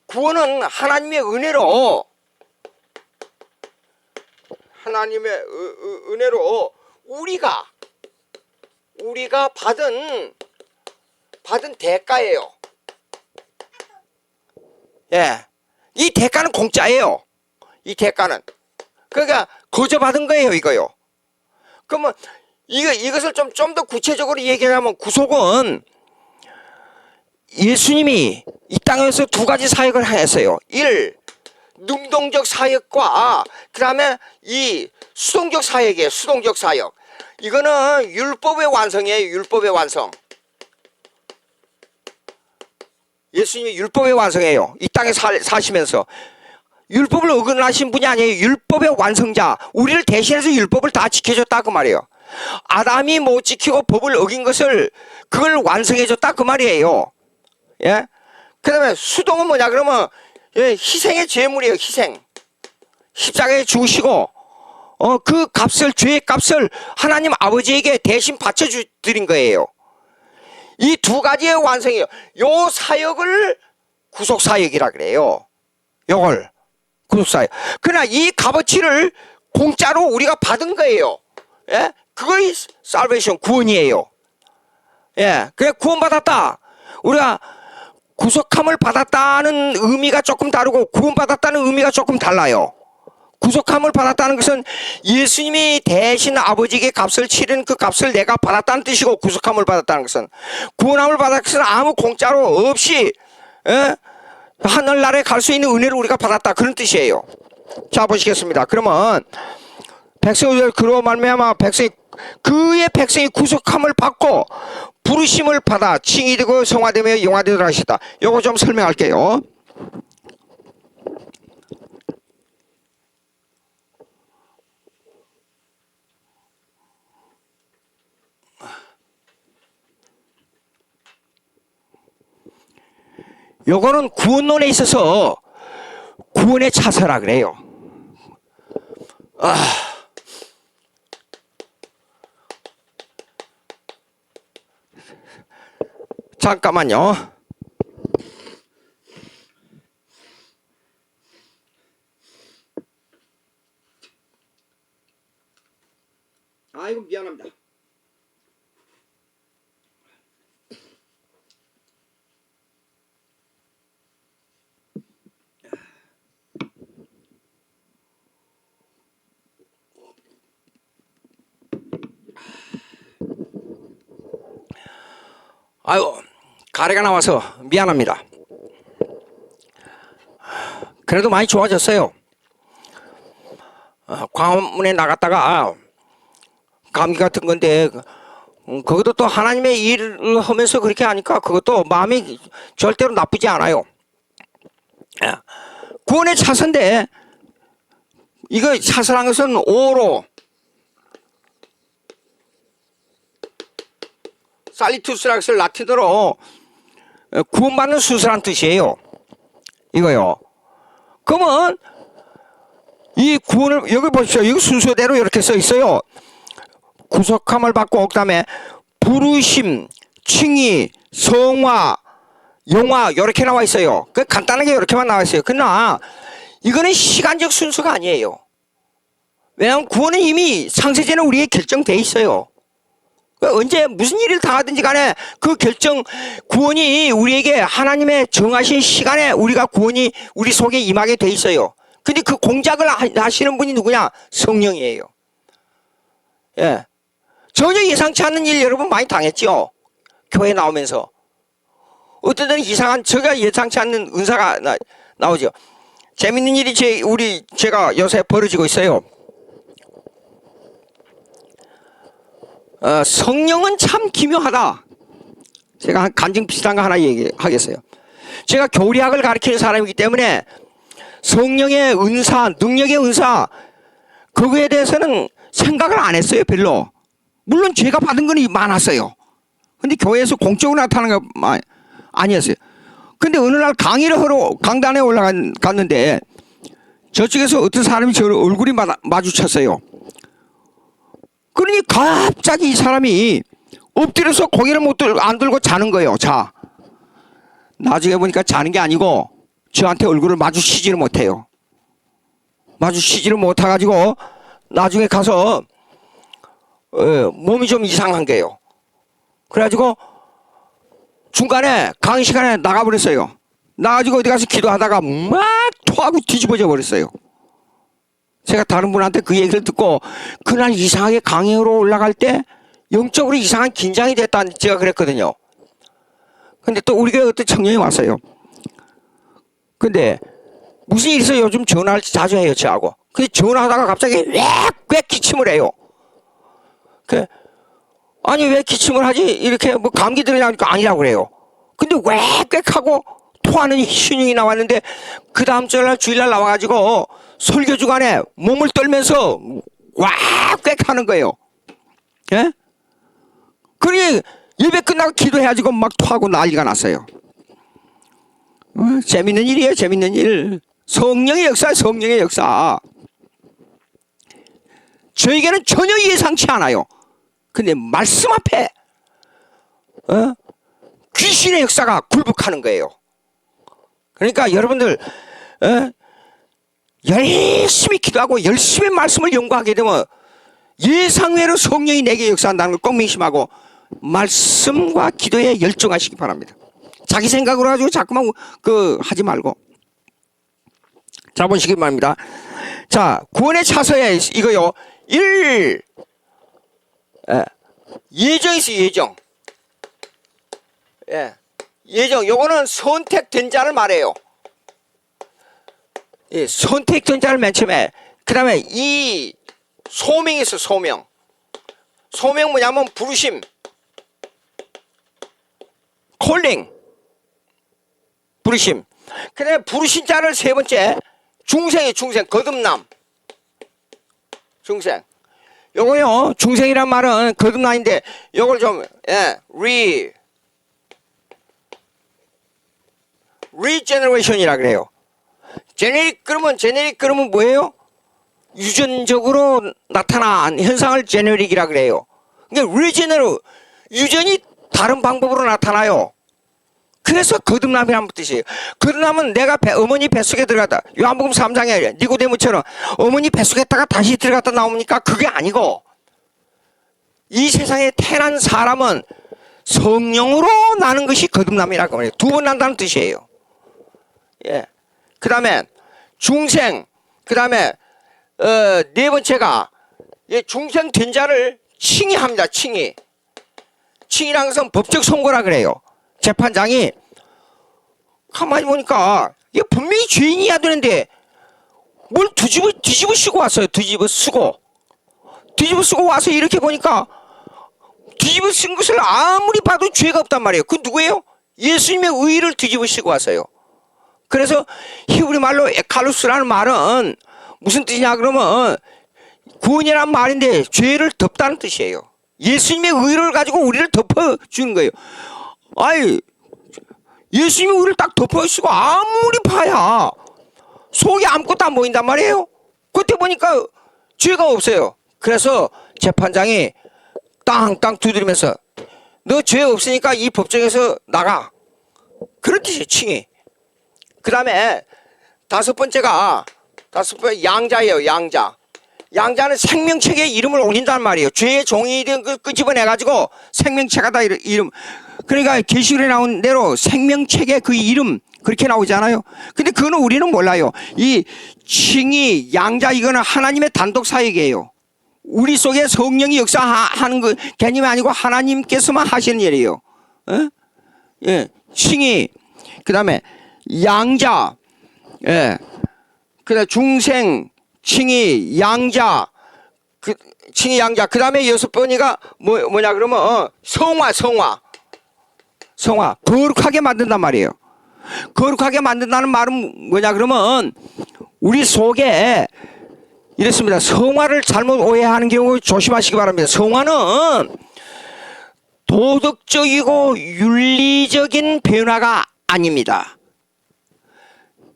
구원은 하나님의 은혜로 우리가 받은 대가예요. 예, 이 대가는 공짜예요. 이 대가는 그러니까 거저 받은 거예요, 이거요. 그러면 이것을 좀 더 구체적으로 얘기하면, 구속은 예수님이 이 땅에서 두 가지 사역을 했어요. 능동적 사역과 그 다음에 이 수동적 사역이에요. 수동적 사역. 이거는 율법의 완성이에요. 율법의 완성. 예수님이 율법의 완성이에요. 이 땅에 사시면서 율법을 어긋나신 분이 아니에요. 율법의 완성자. 우리를 대신해서 율법을 다 지켜줬다 그 말이에요. 아담이 못 지키고 법을 어긴 것을 그걸 완성해줬다 그 말이에요. 예? 그 다음에 수동은 뭐냐 그러면, 예, 희생의 제물이에요. 희생. 십자가에 죽으시고 그 값을, 죄의 값을 하나님 아버지에게 대신 바쳐드린 거예요. 이 두 가지의 완성이에요. 요 사역을 구속사역이라 그래요. 요걸 구속사역. 그러나 이 값어치를 공짜로 우리가 받은 거예요. 예? 그거이 살베이션, 구원이에요. 예, 그래 구원받았다. 우리가 구속함을 받았다는 의미가 조금 다르고 구원받았다는 의미가 조금 달라요. 구속함을 받았다는 것은 예수님이 대신 아버지에게 값을 치른 그 값을 내가 받았다는 뜻이고, 구속함을 받았다는 것은, 구원함을 받았다는 것은 아무 공짜로 없이 하늘나라에 갈 수 있는 은혜를 우리가 받았다, 그런 뜻이에요. 자, 보시겠습니다. 그러면 백성들 그로 말미암아 그의 백성이 구속함을 받고 부르심을 받아 칭이 되고 성화되며 영화되더라 하시다. 요거 좀 설명할게요. 요거는 구원론에 있어서 구원의 차서라 그래요. 잠깐만요. 아이고 미안합니다. 아유, 가래가 나와서 미안합니다. 그래도 많이 좋아졌어요. 광화문에 나갔다가 감기 같은 건데 그것도 또 하나님의 일을 하면서 그렇게 하니까 그것도 마음이 절대로 나쁘지 않아요. 구원의 차서인데 이거 차서란 것은 오로 살리투스라는 것을 라틴어로 구원받는 수술한 뜻이에요. 이거요. 그러면 이 구원을 여기 보십시오. 여기 순서대로 이렇게 써 있어요. 구속함을 받고 그다음에 부르심, 칭의, 성화, 영화 이렇게 나와 있어요. 그 간단하게 이렇게만 나와 있어요. 그러나 이거는 시간적 순서가 아니에요. 왜냐하면 구원은 이미 창세전에 우리에게 결정돼 있어요. 언제 무슨 일을 당하든지 간에 그 결정 구원이 우리에게 하나님의 정하신 시간에 우리가 구원이 우리 속에 임하게 돼 있어요. 근데 그 공작을 하시는 분이 누구냐? 성령이에요. 예. 전혀 예상치 않는 일 여러분 많이 당했죠. 교회 나오면서 어떤 때는 이상한 제가 예상치 않는 은사가 나오죠. 재밌는 일이 제가 요새 벌어지고 있어요. 성령은 참 기묘하다. 제가 간증 비슷한 거 하나 얘기하겠어요. 제가 교리학을 가르치는 사람이기 때문에 성령의 은사, 능력의 은사 그거에 대해서는 생각을 안 했어요. 별로. 물론 제가 받은 건 많았어요. 근데 교회에서 공적으로 나타나는 거 아니었어요. 근데 어느 날 강의를 하러 강단에 올라갔는데 저쪽에서 어떤 사람이 저 얼굴이 마주쳤어요. 그러니 갑자기 이 사람이 엎드려서 고개를 안 들고 자는 거예요. 자, 나중에 보니까 자는 게 아니고 저한테 얼굴을 마주치지를 못해요. 마주치지를 못해가지고 나중에 가서 몸이 좀 이상한 게요. 그래가지고 중간에 강의 시간에 나가버렸어요. 나가지고 어디 가서 기도하다가 막 토하고 뒤집어져 버렸어요. 제가 다른 분한테 그 얘기를 듣고 그날 이상하게 강의로 올라갈 때 영적으로 이상한 긴장이 됐다 제가 그랬거든요. 근데 또 우리 교회 어떤 청년이 왔어요. 근데 무슨 일이 있어요? 요즘 전화를 자주 해요 저하고. 근데 전화하다가 갑자기 왜 기침을 해요. 아니 왜 기침을 하지? 이렇게 뭐 감기 들으냐니까 아니라고 그래요. 근데 왜 하고 토하는 신용이 나왔는데 그 다음 주일날 나와가지고 설교 주간에 몸을 떨면서 왁 하는 거예요. 예? 그러니 예배 끝나고 기도해가지고 막 토하고 난리가 났어요. 재밌는 일이에요. 재밌는 일. 성령의 역사, 성령의 역사. 저에게는 전혀 예상치 않아요. 근데 말씀 앞에 귀신의 역사가 굴복하는 거예요. 그러니까 여러분들 열심히 기도하고 열심히 말씀을 연구하게 되면 예상외로 성령이 내게 역사한다는 걸 꼭 명심하고 말씀과 기도에 열중하시기 바랍니다. 자기 생각으로 가지고 자꾸만 하지 말고. 자 보시기 바랍니다. 자 구원의 차서에 이거요. 예정이 있어요. 예정. 예. 예정. 요거는 선택된 자를 말해요. 예, 선택된 자를 맨 처음에. 그 다음에 이 소명이 있어. 소명. 소명 뭐냐면 부르심. 콜링. 부르심. 그 다음에 부르신 자를 세 번째. 중생이에요. 중생. 거듭남. 중생. 요거요. 중생이란 말은 거듭남인데 요걸 좀 regeneration이라 그래요. 제네릭 그러면 뭐예요? 유전적으로 나타난 현상을 제네릭이라 그래요. 그러니까 regenerate 유전이 다른 방법으로 나타나요. 그래서 거듭남이라는 뜻이에요. 거듭남은 내가 어머니 뱃속에 들어갔다. 요한복음 3장에 니고데모처럼 어머니 뱃속에다가 다시 들어갔다 나오니까 그게 아니고 이 세상에 태어난 사람은 성령으로 나는 것이 거듭남이라고 해요. 두 번 난다는 뜻이에요. 예. 그 다음에 중생, 그 다음에 네 번째가 중생 된 자를 칭의합니다. 칭의. 칭이라는 것은 법적 선고라 그래요. 재판장이 가만히 보니까 이게 분명히 죄인이야 되는데 뭘 뒤집어 쓰고 왔어요. 뒤집어 쓰고 와서 이렇게 보니까 뒤집어 쓴 것을 아무리 봐도 죄가 없단 말이에요. 그 누구예요? 예수님의 의의를 뒤집어 쓰고 왔어요. 그래서 히브리 말로 에칼루스라는 말은 무슨 뜻이냐 그러면 구원이란 말인데 죄를 덮다는 뜻이에요. 예수님의 의를 가지고 우리를 덮어주는 거예요. 아이, 예수님의 의를 딱 덮어주시고 아무리 봐야 속에 아무것도 안 보인단 말이에요. 그때 보니까 죄가 없어요. 그래서 재판장이 땅땅 두드리면서 너 죄 없으니까 이 법정에서 나가. 그런 뜻이에요. 칭이. 그 다음에 다섯 번째가 양자예요. 양자는 생명책에 이름을 올린단 말이에요. 죄의 종이든 그 끄집어내가지고 생명책에다 이름. 그러니까 계시록에 나온 대로 생명책에 그 이름 그렇게 나오잖아요. 근데 그거는 우리는 몰라요. 이 칭이 양자 이거는 하나님의 단독 사역이에요. 우리 속에 성령이 역사하는 그 개념이 아니고 하나님께서만 하시는 일이에요. 어? 예, 칭이 그 다음에 양자, 예, 그다음 중생, 칭이 양자, 칭이 양자. 그 다음에 여섯 번이가 뭐냐 그러면 성화 거룩하게 만든단 말이에요. 거룩하게 만든다는 말은 뭐냐 그러면 우리 속에 이렇습니다. 성화를 잘못 오해하는 경우 조심하시기 바랍니다. 성화는 도덕적이고 윤리적인 변화가 아닙니다.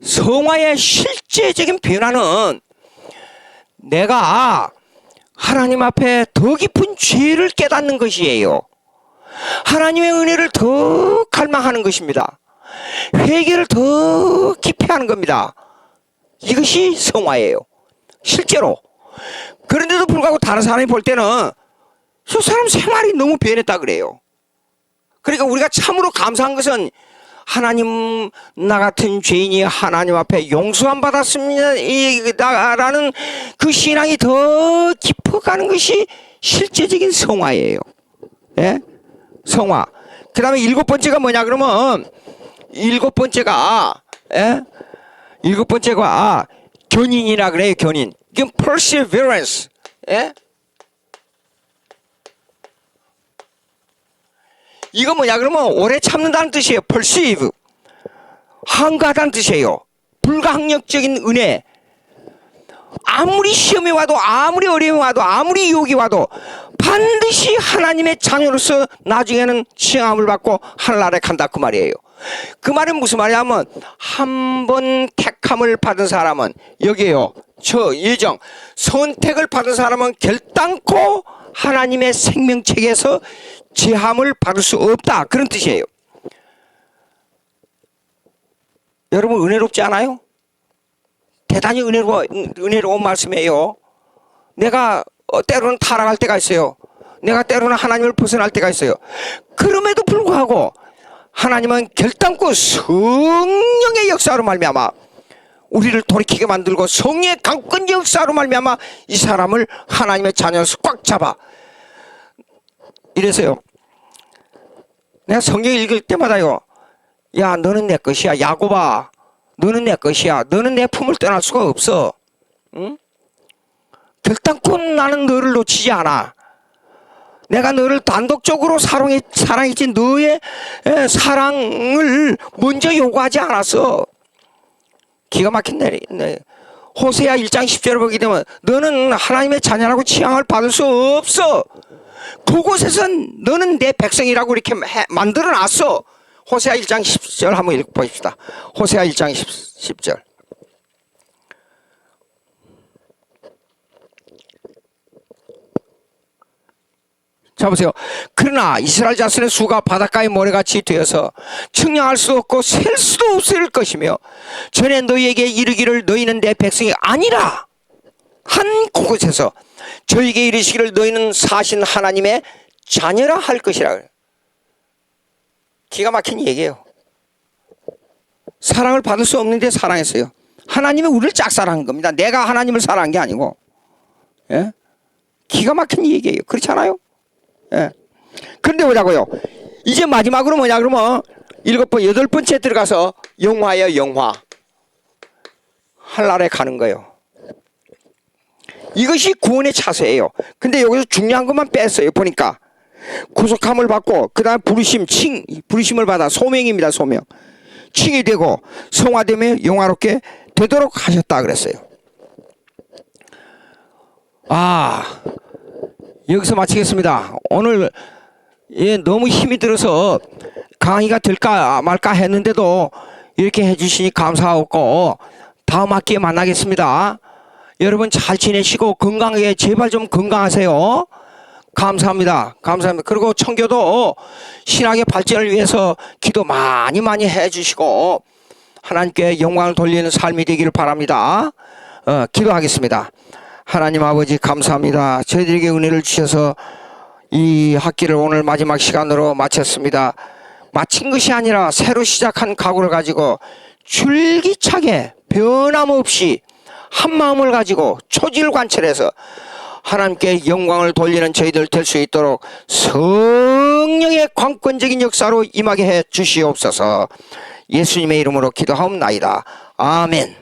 성화의 실제적인 변화는 내가 하나님 앞에 더 깊은 죄를 깨닫는 것이에요. 하나님의 은혜를 더 갈망하는 것입니다. 회개를 더 깊이 하는 겁니다. 이것이 성화예요. 실제로. 그런데도 불구하고 다른 사람이 볼 때는 저 사람 생활이 너무 변했다 그래요. 그러니까 우리가 참으로 감사한 것은 하나님 나 같은 죄인이 하나님 앞에 용서함 받았습니다 라는 그 신앙이 더 깊어가는 것이 실제적인 성화예요. 예? 성화. 그 다음에 일곱 번째가 뭐냐 그러면 일곱 번째가 견인이라 그래요. 견인. 이건 perseverance. 예? 이거 뭐냐 그러면 오래 참는다는 뜻이에요. perceive. 한가하다는 뜻이에요. 불가항력적인 은혜. 아무리 시험이 와도 아무리 어려움이 와도 아무리 유혹이 와도 반드시 하나님의 자녀로서 나중에는 칭함을 받고 하늘나라에 간다 그 말이에요. 그 말은 무슨 말이냐면 한 번 택함을 받은 사람은 여기에요. 저 예정 선택을 받은 사람은 결단코 하나님의 생명책에서 제함을 받을 수 없다 그런 뜻이에요. 여러분 은혜롭지 않아요? 대단히 은혜로운 말씀이에요. 내가 때로는 타락할 때가 있어요. 내가 때로는 하나님을 벗어날 때가 있어요. 그럼에도 불구하고 하나님은 결단코 성령의 역사로 말미암아 우리를 돌이키게 만들고 성령의 강권 역사로 말미암아 이 사람을 하나님의 자녀로서 꽉 잡아. 이래서요. 내가 성경 읽을 때마다요. 야 너는 내 것이야. 야곱아 너는 내 것이야. 너는 내 품을 떠날 수가 없어. 응? 결단코 나는 너를 놓치지 않아. 내가 너를 단독적으로 사랑했지 너의 사랑을 먼저 요구하지 않았어. 기가 막힌 네. 호세아 1장 10절을 보게 되면 너는 하나님의 자녀라고 칭함을 받을 수 없어. 그곳에선 너는 내 백성이라고 이렇게 만들어놨어. 호세아 1장 10절 한번 읽어보십시다. 호세아 1장 10절. 자 보세요. 그러나 이스라엘 자손의 수가 바닷가의 모래같이 되어서 측량할 수 없고 셀 수도 없을 것이며 전에 너희에게 이르기를 너희는 내 백성이 아니라 한 그곳에서 저에게 이르시기를 너희는 사신 하나님의 자녀라 할 것이라. 기가 막힌 얘기예요. 사랑을 받을 수 없는데 사랑했어요. 하나님이 우리를 짝사랑한 겁니다. 내가 하나님을 사랑한 게 아니고. 예? 기가 막힌 얘기예요. 그렇지 않아요? 예. 그런데 뭐라고요? 이제 마지막으로 뭐냐 그러면 8번째 들어가서 영화예요. 영화. 하늘나라에 가는 거예요. 이것이 구원의 차세예요. 근데 여기서 중요한 것만 뺐어요. 보니까 구속함을 받고 그 다음 부르심을 받아 소명입니다. 소명. 칭이 되고 성화되며 영화롭게 되도록 하셨다 그랬어요. 여기서 마치겠습니다. 오늘 너무 힘이 들어서 강의가 될까 말까 했는데도 이렇게 해주시니 감사하고 다음 학기에 만나겠습니다. 여러분 잘 지내시고 건강하게 제발 좀 건강하세요. 감사합니다. 감사합니다. 그리고 청교도 신학의 발전을 위해서 기도 많이 해주시고 하나님께 영광을 돌리는 삶이 되기를 바랍니다. 기도하겠습니다. 하나님 아버지 감사합니다. 저희들에게 은혜를 주셔서 이 학기를 오늘 마지막 시간으로 마쳤습니다. 마친 것이 아니라 새로 시작한 각오를 가지고 줄기차게 변함없이 한 마음을 가지고 초질관철해서 하나님께 영광을 돌리는 저희들 될 수 있도록 성령의 광권적인 역사로 임하게 해 주시옵소서. 예수님의 이름으로 기도하옵나이다. 아멘.